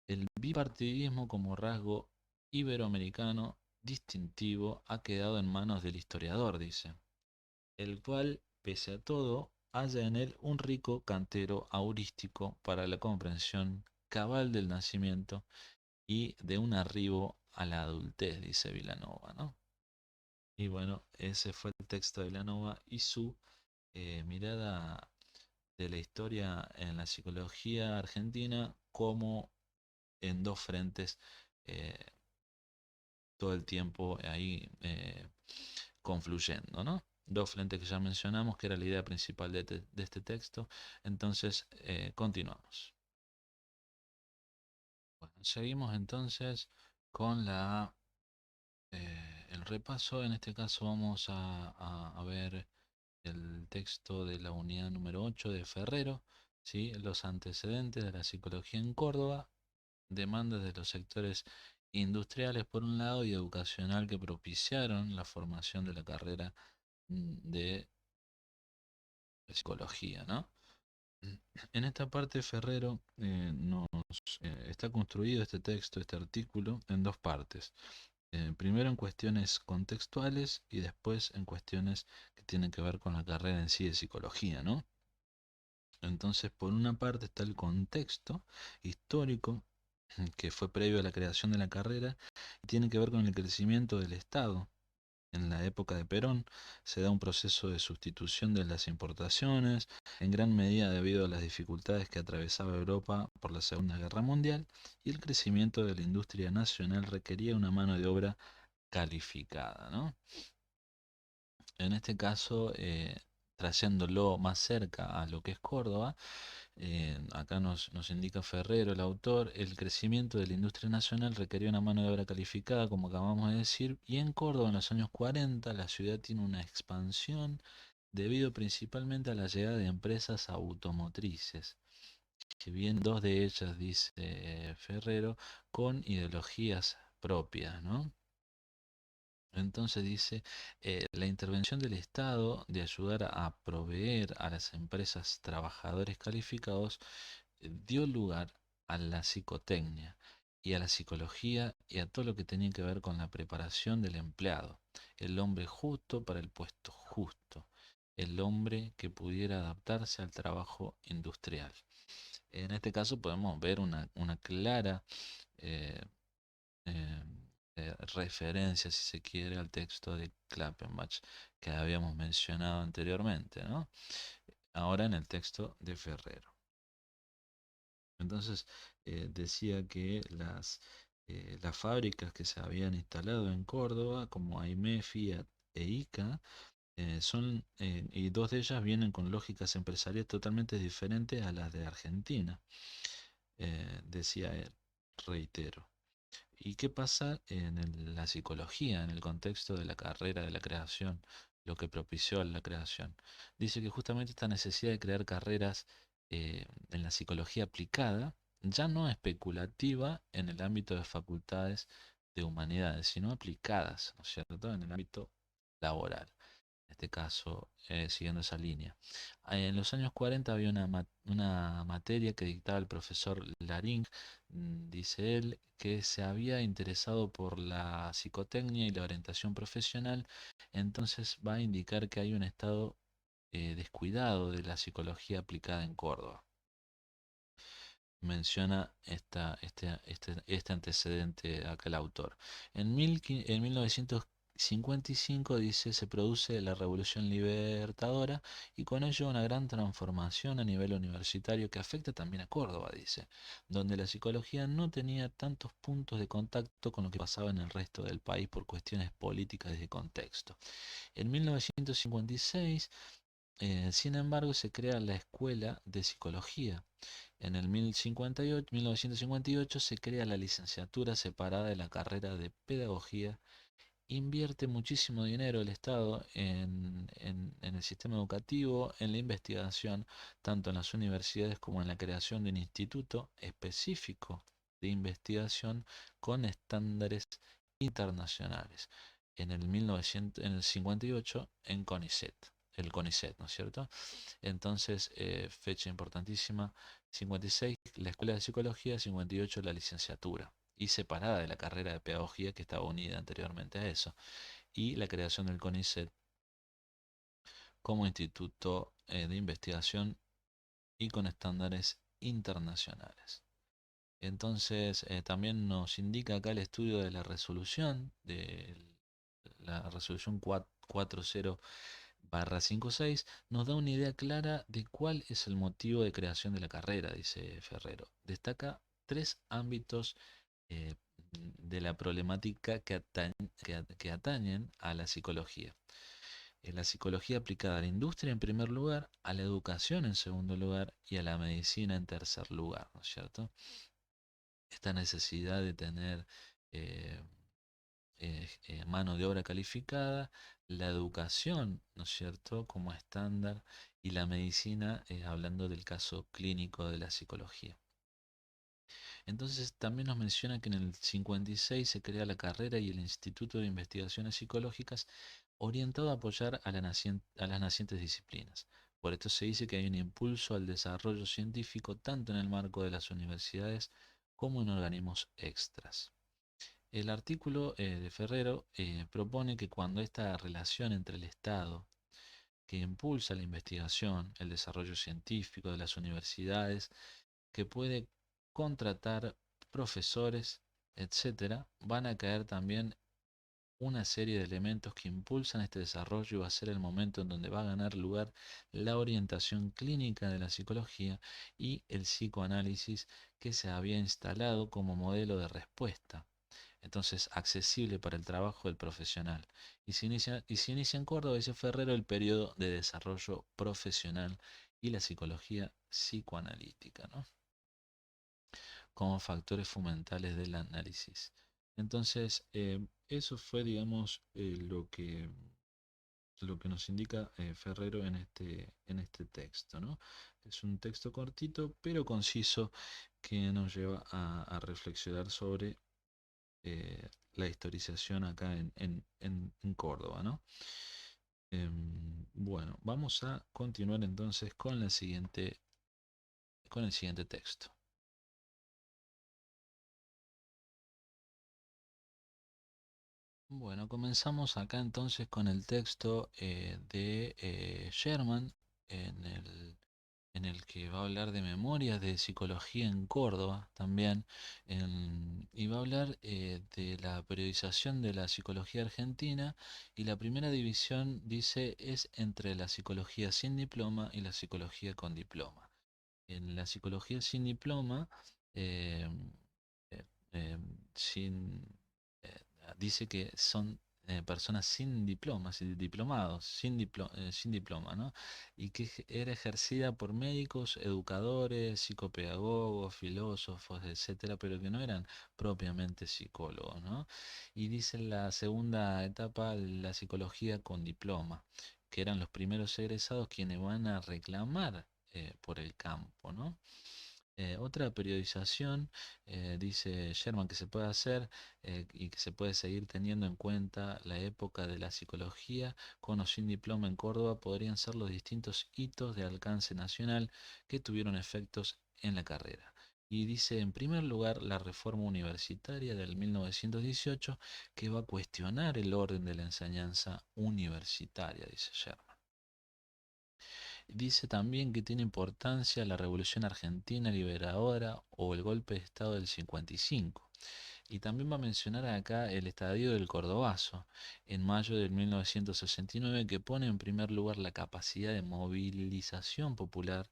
El bipartidismo como rasgo iberoamericano distintivo ha quedado en manos del historiador, dice, el cual, pese a todo, halla en él un rico cantero heurístico para la comprensión cabal del nacimiento y de un arribo a la adultez, dice Vilanova, ¿no? Y bueno, ese fue el texto de Vilanova y su mirada de la historia en la psicología argentina como en dos frentes eh, todo el tiempo ahí confluyendo, ¿no? Dos frentes que ya mencionamos, que era la idea principal de este texto. Entonces, continuamos. Bueno, seguimos entonces con el repaso. En este caso vamos a ver el texto de la unidad número 8 de Ferrero, ¿sí? Los antecedentes de la psicología en Córdoba, demandas de los sectores industriales por un lado y educacional que propiciaron la formación de la carrera de psicología, ¿no? En esta parte Ferrero nos está construido este texto, este artículo, en dos partes. Primero en cuestiones contextuales y después en cuestiones que tienen que ver con la carrera en sí de psicología, ¿no? Entonces, por una parte está el contexto histórico que fue previo a la creación de la carrera y tiene que ver con el crecimiento del Estado. En la época de Perón se da un proceso de sustitución de las importaciones, en gran medida debido a las dificultades que atravesaba Europa por la Segunda Guerra Mundial, y el crecimiento de la industria nacional requería una mano de obra calificada, ¿no? En este caso, trayéndolo más cerca a lo que es Córdoba, acá nos indica Ferrero, el autor, el crecimiento de la industria nacional requería una mano de obra calificada, como acabamos de decir, y en Córdoba en los años 40 la ciudad tiene una expansión debido principalmente a la llegada de empresas automotrices, que bien dos de ellas, dice Ferrero, con ideologías propias, ¿no? Entonces dice, la intervención del Estado de ayudar a proveer a las empresas trabajadores calificados dio lugar a la psicotecnia y a la psicología y a todo lo que tenía que ver con la preparación del empleado, el hombre justo para el puesto justo, el hombre que pudiera adaptarse al trabajo industrial. En este caso podemos ver una clara eh, eh, referencia, si se quiere, al texto de Klappenbach que habíamos mencionado anteriormente, ¿no? Ahora en el texto de Ferrero. Entonces decía que las fábricas que se habían instalado en Córdoba, como AIME, Fiat e ICA, y dos de ellas vienen con lógicas empresariales totalmente diferentes a las de Argentina, decía él, reitero. ¿Y qué pasa en la psicología, en el contexto de la carrera de la creación, lo que propició la creación? Dice que justamente esta necesidad de crear carreras en la psicología aplicada, ya no especulativa en el ámbito de facultades de humanidades, sino aplicadas, ¿no es cierto?, en el ámbito laboral, en este caso, siguiendo esa línea. En los años 40 había una materia que dictaba el profesor Laring, dice él, que se había interesado por la psicotecnia y la orientación profesional, entonces va a indicar que hay un estado descuidado de la psicología aplicada en Córdoba. Menciona este antecedente acá el autor. En 1955 dice, se produce la Revolución Libertadora y con ello una gran transformación a nivel universitario que afecta también a Córdoba, dice, donde la psicología no tenía tantos puntos de contacto con lo que pasaba en el resto del país por cuestiones políticas y de contexto. En 1956, sin embargo, se crea la Escuela de Psicología. En el 1958 se crea la licenciatura separada de la carrera de Pedagogía. Invierte muchísimo dinero el Estado en el sistema educativo, en la investigación, tanto en las universidades como en la creación de un instituto específico de investigación con estándares internacionales. En el 1958 en CONICET, el CONICET, ¿no es cierto? Entonces, fecha importantísima, 56 la Escuela de Psicología, 58 la licenciatura, y separada de la carrera de Pedagogía que estaba unida anteriormente a eso, y la creación del CONICET como instituto de investigación y con estándares internacionales. Entonces, también nos indica acá el estudio de la resolución, de la resolución 40/56, nos da una idea clara de cuál es el motivo de creación de la carrera, dice Ferrero. Destaca tres ámbitos eh, de la problemática que atañen a la psicología. La psicología aplicada a la industria en primer lugar, a la educación en segundo lugar y a la medicina en tercer lugar, ¿no es cierto? Esta necesidad de tener eh, mano de obra calificada, la educación, ¿no es cierto?, como estándar, y la medicina, hablando del caso clínico de la psicología. Entonces también nos menciona que en el 56 se crea la carrera y el Instituto de Investigaciones Psicológicas orientado a apoyar a las nacientes disciplinas. Por esto se dice que hay un impulso al desarrollo científico tanto en el marco de las universidades como en organismos extras. El artículo de Ferrero propone que cuando esta relación entre el Estado, que impulsa la investigación, el desarrollo científico de las universidades, que puede contratar profesores, etcétera, van a caer también una serie de elementos que impulsan este desarrollo y va a ser el momento en donde va a ganar lugar la orientación clínica de la psicología y el psicoanálisis que se había instalado como modelo de respuesta, entonces accesible para el trabajo del profesional. Y se inicia en Córdoba, dice Ferrero, el periodo de desarrollo profesional y la psicología psicoanalítica, ¿no?, como factores fundamentales del análisis. Entonces, eso fue, digamos, lo que nos indica Ferrero en este texto, ¿no? Es un texto cortito, pero conciso, que nos lleva a reflexionar sobre la historización acá en Córdoba, ¿no? Bueno, vamos a continuar entonces con el siguiente texto. Bueno, comenzamos acá entonces con el texto de Sherman en en el que va a hablar de memorias de psicología en Córdoba también, y va a hablar de la periodización de la psicología argentina, y la primera división dice es entre la psicología sin diploma y la psicología con diploma. En la psicología sin diploma, eh, eh, eh, sin, eh, dice que son personas sin diplomas, diplomados, sin diploma, ¿no? Y que era ejercida por médicos, educadores, psicopedagogos, filósofos, etcétera, pero que no eran propiamente psicólogos, ¿no? Y dice en la segunda etapa la psicología con diploma, que eran los primeros egresados quienes van a reclamar por el campo, ¿no? Otra periodización, dice Sherman, que se puede hacer y que se puede seguir teniendo en cuenta la época de la psicología con o sin diploma en Córdoba, podrían ser los distintos hitos de alcance nacional que tuvieron efectos en la carrera. Y dice, en primer lugar, la reforma universitaria del 1918, que va a cuestionar el orden de la enseñanza universitaria, dice Sherman. Dice también que tiene importancia la Revolución Argentina Liberadora o el golpe de Estado del 55. Y también va a mencionar acá el estadio del Cordobazo en mayo de 1969, que pone en primer lugar la capacidad de movilización popular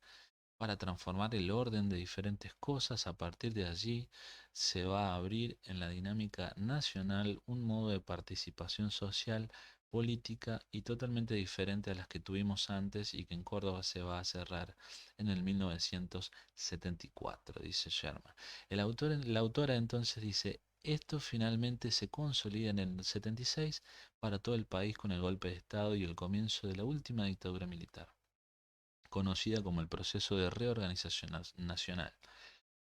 para transformar el orden de diferentes cosas. A partir de allí se va a abrir en la dinámica nacional un modo de participación social, política y totalmente diferente a las que tuvimos antes y que en Córdoba se va a cerrar en el 1974, dice Sherman. La autora entonces dice, esto finalmente se consolida en el 76 para todo el país con el golpe de Estado y el comienzo de la última dictadura militar, conocida como el proceso de reorganización nacional.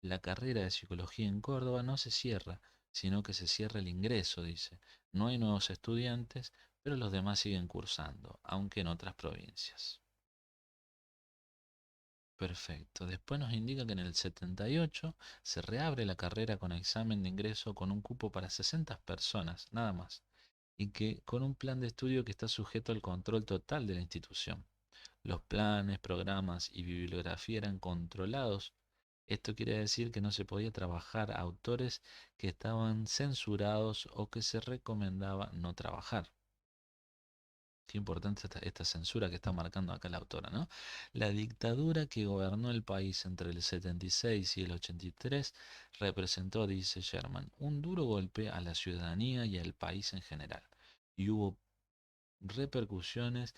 La carrera de psicología en Córdoba no se cierra, sino que se cierra el ingreso, dice. No hay nuevos estudiantes, pero los demás siguen cursando, aunque en otras provincias. Perfecto. Después nos indica que en el 78 se reabre la carrera con examen de ingreso con un cupo para 60 personas, nada más, y que con un plan de estudio que está sujeto al control total de la institución. Los planes, programas y bibliografía eran controlados. Esto quiere decir que no se podía trabajar a autores que estaban censurados o que se recomendaba no trabajar. Qué importante esta censura que está marcando acá la autora, ¿no? La dictadura que gobernó el país entre el 76 y el 83 representó, dice Sherman, un duro golpe a la ciudadanía y al país en general. Y hubo repercusiones,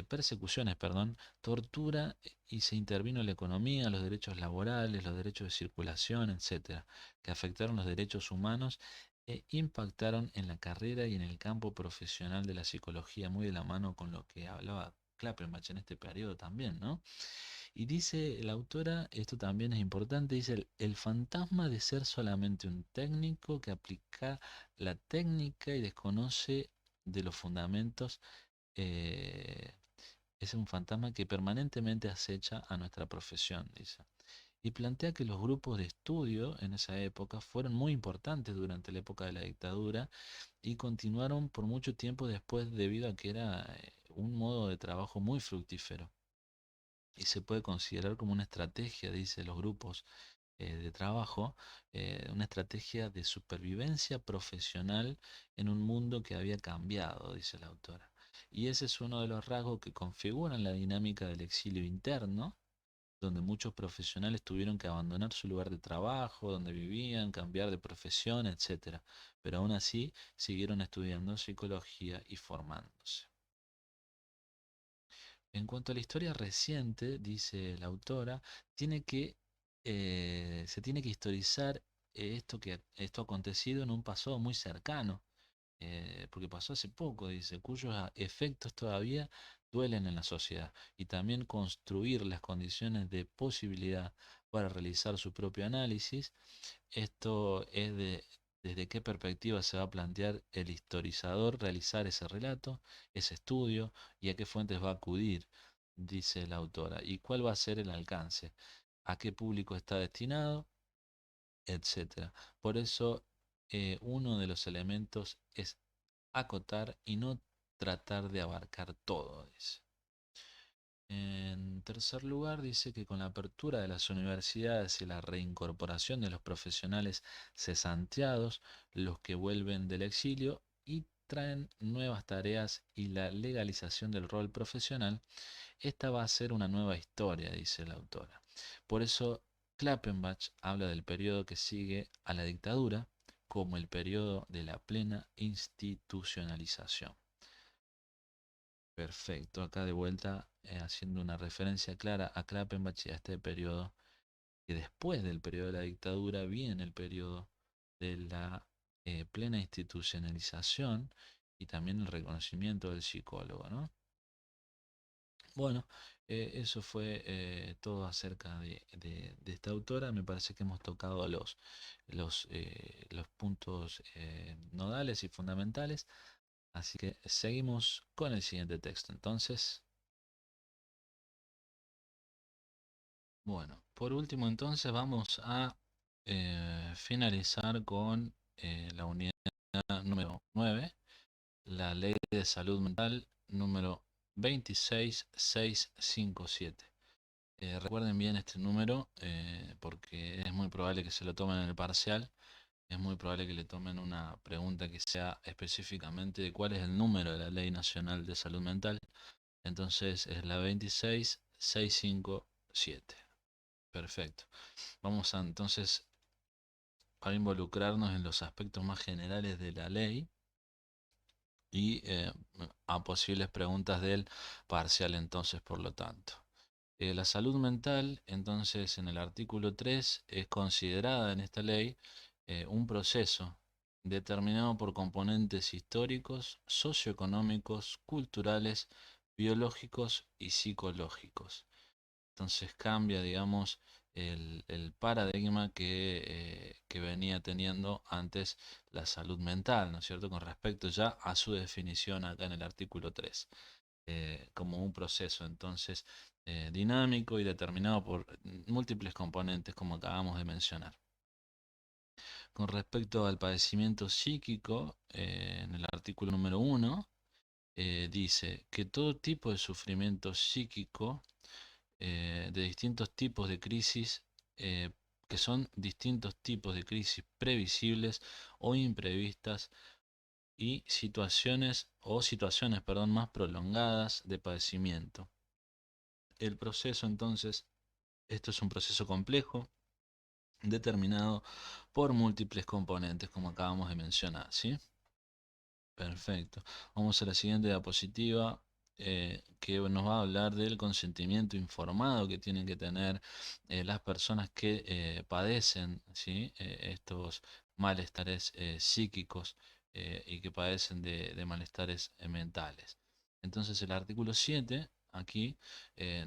persecuciones, perdón, tortura, y se intervino en la economía, los derechos laborales, los derechos de circulación, etcétera, que afectaron los derechos humanos e impactaron en la carrera y en el campo profesional de la psicología, muy de la mano con lo que hablaba Clappermach en este periodo también, ¿no? Y dice la autora, esto también es importante, dice el fantasma de ser solamente un técnico que aplica la técnica y desconoce de los fundamentos, eh, es un fantasma que permanentemente acecha a nuestra profesión, dice. Y plantea que los grupos de estudio en esa época fueron muy importantes durante la época de la dictadura y continuaron por mucho tiempo después debido a que era un modo de trabajo muy fructífero. Y se puede considerar como una estrategia, dice, los grupos de trabajo, una estrategia de supervivencia profesional en un mundo que había cambiado, dice la autora. Y ese es uno de los rasgos que configuran la dinámica del exilio interno, donde muchos profesionales tuvieron que abandonar su lugar de trabajo, donde vivían, cambiar de profesión, etcétera. Pero aún así siguieron estudiando psicología y formándose. En cuanto a la historia reciente, dice la autora, se tiene que historizar esto acontecido en un pasado muy cercano, porque pasó hace poco, dice, cuyos efectos todavía duelen en la sociedad, y también construir las condiciones de posibilidad para realizar su propio análisis. Esto es desde qué perspectiva se va a plantear el historizador realizar ese relato, ese estudio, y a qué fuentes va a acudir, dice la autora, y cuál va a ser el alcance, a qué público está destinado, etcétera. Por eso, uno de los elementos es acotar y no tratar de abarcar todo, dice. En tercer lugar, dice que con la apertura de las universidades y la reincorporación de los profesionales cesanteados, los que vuelven del exilio y traen nuevas tareas y la legalización del rol profesional, esta va a ser una nueva historia, dice la autora. Por eso, Klappenbach habla del periodo que sigue a la dictadura como el periodo de la plena institucionalización. Perfecto, acá de vuelta haciendo una referencia clara a Klappenbach y a este periodo, que después del periodo de la dictadura viene el periodo de la plena institucionalización y también el reconocimiento del psicólogo, ¿no? Bueno, eso fue todo acerca de esta autora. Me parece que hemos tocado los puntos nodales y fundamentales. Así que seguimos con el siguiente texto. Entonces, bueno, por último entonces vamos a finalizar con la unidad número 9, la Ley de Salud Mental número 26657. Recuerden bien este número porque es muy probable que se lo tomen en el parcial. Es muy probable que le tomen una pregunta que sea específicamente de cuál es el número de la Ley Nacional de Salud Mental. Entonces es la 26657. Perfecto. Vamos a entonces a involucrarnos en los aspectos más generales de la ley y a posibles preguntas del parcial entonces, por lo tanto. La salud mental, entonces, en el artículo 3 es considerada en esta ley un proceso determinado por componentes históricos, socioeconómicos, culturales, biológicos y psicológicos. Entonces cambia, digamos, el paradigma que venía teniendo antes la salud mental, ¿no es cierto? Con respecto ya a su definición acá en el artículo 3 como un proceso entonces dinámico y determinado por múltiples componentes como acabamos de mencionar. Con respecto al padecimiento psíquico, en el artículo número 1, dice que todo tipo de sufrimiento psíquico de distintos tipos de crisis, eh, que son distintos tipos de crisis previsibles o imprevistas y situaciones, perdón, más prolongadas de padecimiento. El proceso, entonces, esto es un proceso complejo, determinado por múltiples componentes, como acabamos de mencionar, ¿sí? Perfecto. Vamos a la siguiente diapositiva, que nos va a hablar del consentimiento informado que tienen que tener las personas que padecen, ¿sí? Estos malestares psíquicos y que padecen de malestares mentales. Entonces el artículo 7 aquí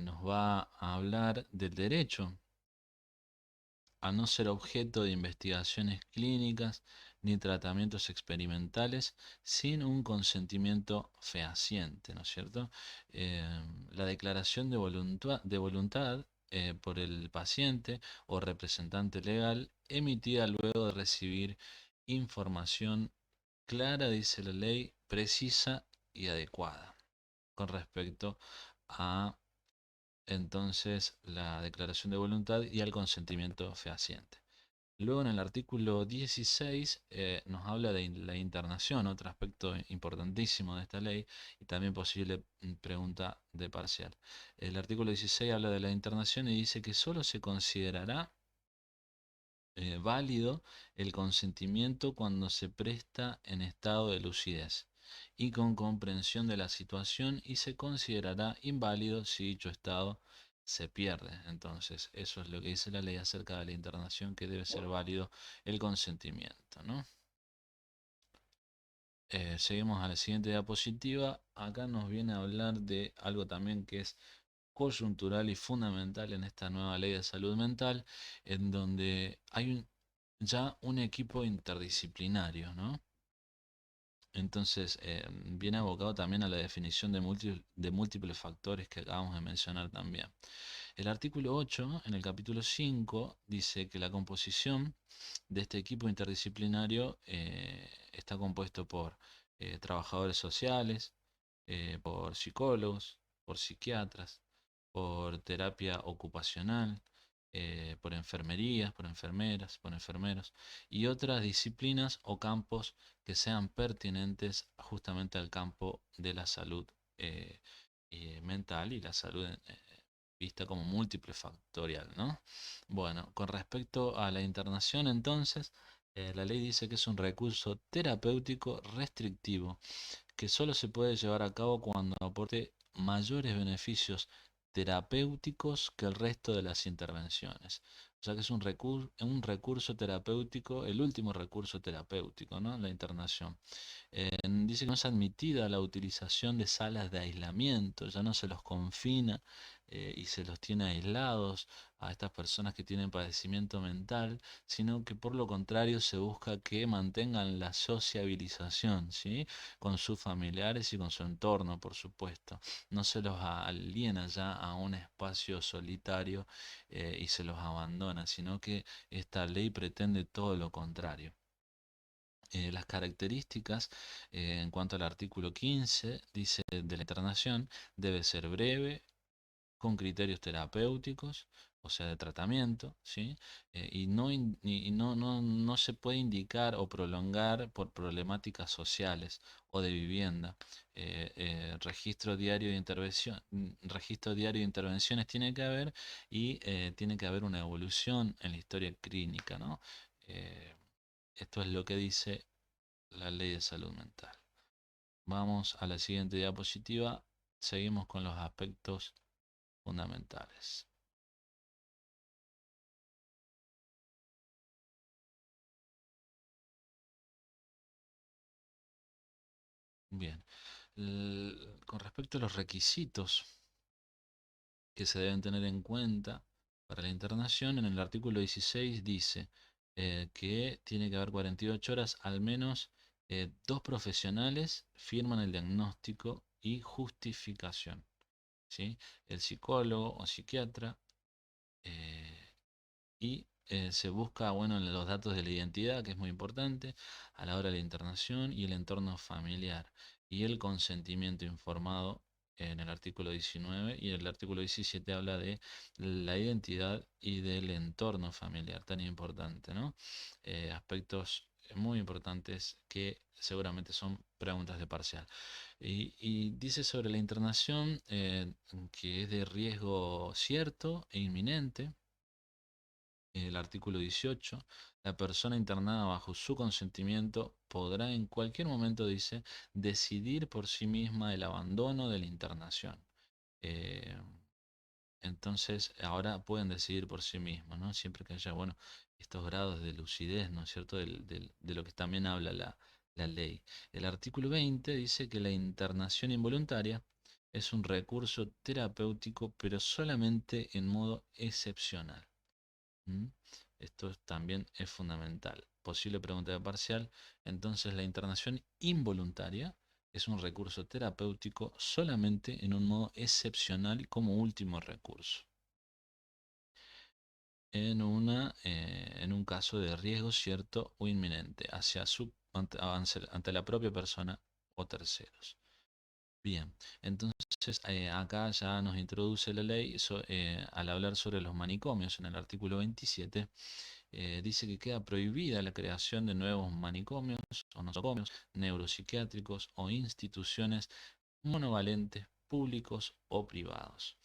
nos va a hablar del derecho a no ser objeto de investigaciones clínicas ni tratamientos experimentales sin un consentimiento fehaciente, ¿no es cierto? Eh, la declaración de voluntad por el paciente o representante legal emitida luego de recibir información clara, dice la ley, precisa y adecuada con respecto a entonces la declaración de voluntad y al consentimiento fehaciente. Luego en el artículo 16 nos habla de la internación, otro aspecto importantísimo de esta ley y también posible pregunta de parcial. El artículo 16 habla de la internación y dice que solo se considerará válido el consentimiento cuando se presta en estado de lucidez y con comprensión de la situación y se considerará inválido si dicho estado se pierde. Entonces, eso es lo que dice la ley acerca de la internación, que debe ser válido el consentimiento, ¿no? Seguimos a la siguiente diapositiva. Acá nos viene a hablar de algo también que es coyuntural y fundamental en esta nueva ley de salud mental, en donde hay ya un equipo interdisciplinario, ¿no? Entonces, viene abocado también a la definición de múltiples factores que acabamos de mencionar también. El artículo 8, en el capítulo 5, dice que la composición de este equipo interdisciplinario está compuesto por trabajadores sociales, por psicólogos, por psiquiatras, por terapia ocupacional, por enfermerías, por enfermeras, por enfermeros y otras disciplinas o campos que sean pertinentes justamente al campo de la salud eh, mental y la salud vista como múltiple factorial, ¿no? Bueno, con respecto a la internación, entonces, la ley dice que es un recurso terapéutico restrictivo que solo se puede llevar a cabo cuando aporte mayores beneficios terapéuticos que el resto de las intervenciones. O sea que es un recurso terapéutico, el último recurso terapéutico, ¿no? La internación. Dice que no es admitida la utilización de salas de aislamiento, ya no se los confina y se los tiene aislados a estas personas que tienen padecimiento mental, sino que por lo contrario se busca que mantengan la sociabilización, ¿sí? Con sus familiares y con su entorno, por supuesto. No se los aliena ya a un espacio solitario y se los abandona, sino que esta ley pretende todo lo contrario. Las características en cuanto al artículo 15 dice de la internación debe ser breve, con criterios terapéuticos, o sea, de tratamiento, ¿sí? No se puede indicar o prolongar por problemáticas sociales o de vivienda. Registro diario de intervenciones tiene que haber y tiene que haber una evolución en la historia clínica, ¿no? Eh, Esto es lo que dice la ley de salud mental. Vamos a la siguiente diapositiva. Seguimos con los aspectos fundamentales. Bien. Con respecto a los requisitos que se deben tener en cuenta para la internación, en el artículo 16 dice que tiene que haber 48 horas, al menos dos profesionales firman el diagnóstico y justificación, ¿sí? El psicólogo o psiquiatra eh, y se busca, bueno, los datos de la identidad, que es muy importante, a la hora de la internación y el entorno familiar y el consentimiento informado en el artículo 19 y el artículo 17 habla de la identidad y del entorno familiar, tan importante, ¿no? Aspectos muy importantes que seguramente son preguntas de parcial. Y dice sobre la internación que es de riesgo cierto e inminente, el artículo 18, la persona internada bajo su consentimiento podrá en cualquier momento, dice, decidir por sí misma el abandono de la internación. Eh, entonces, ahora pueden decidir por sí mismos, ¿no? Siempre que haya, bueno, estos grados de lucidez, ¿no es cierto?, de lo que también habla la ley. El artículo 20 dice que la internación involuntaria es un recurso terapéutico, pero solamente en modo excepcional. ¿Mm? Esto también es fundamental. Posible pregunta de parcial. Entonces, la internación involuntaria es un recurso terapéutico solamente en un modo excepcional y como último recurso. En un caso de riesgo cierto o inminente ante la propia persona o terceros. Bien, entonces acá ya nos introduce la ley al hablar sobre los manicomios en el artículo 27. Dice que queda prohibida la creación de nuevos manicomios o nosocomios neuropsiquiátricos o instituciones monovalentes públicos o privados.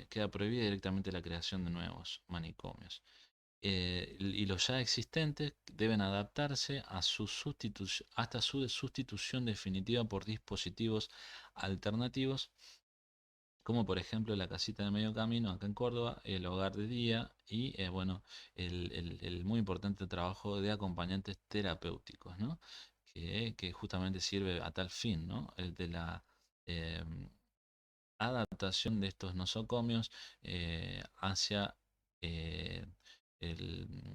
Queda prohibida directamente la creación de nuevos manicomios. Y los ya existentes deben adaptarse a hasta su sustitución definitiva por dispositivos alternativos, como por ejemplo la casita de medio camino acá en Córdoba, el hogar de día y bueno, el muy importante trabajo de acompañantes terapéuticos, ¿no? Que justamente sirve a tal fin, ¿no? El de la em, adaptación de estos nosocomios hacia eh, el,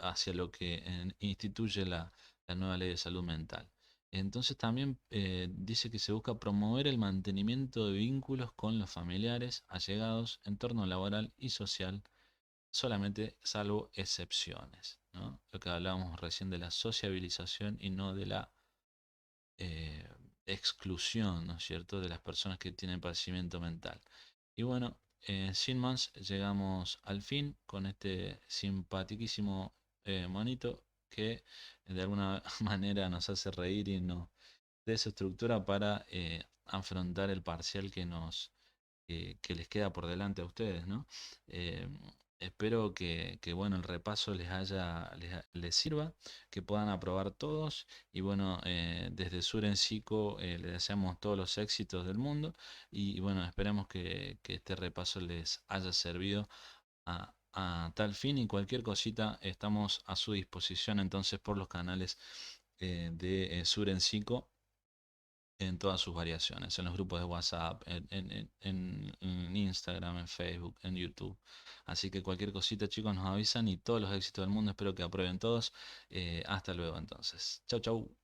hacia lo que instituye la nueva ley de salud mental. Entonces también dice que se busca promover el mantenimiento de vínculos con los familiares, allegados, entorno laboral y social, solamente salvo excepciones, ¿no? Lo que hablábamos recién de la sociabilización y no de la exclusión, ¿no es cierto?, de las personas que tienen padecimiento mental. Y bueno, sin más, llegamos al fin con este simpaticísimo monito que de alguna manera nos hace reír y nos da esa estructura para afrontar el parcial que les queda por delante a ustedes, ¿no? Eh, espero que, bueno, el repaso les sirva, que puedan aprobar todos y bueno, desde Sur en Psico les deseamos todos los éxitos del mundo y bueno, esperemos que este repaso les haya servido a tal fin y cualquier cosita estamos a su disposición entonces por los canales de Sur en Psico en todas sus variaciones, en los grupos de WhatsApp, en Instagram, en Facebook, en YouTube. Así que cualquier cosita, chicos, nos avisan y todos los éxitos del mundo. Espero que aprueben todos. Hasta luego entonces. Chau, chau.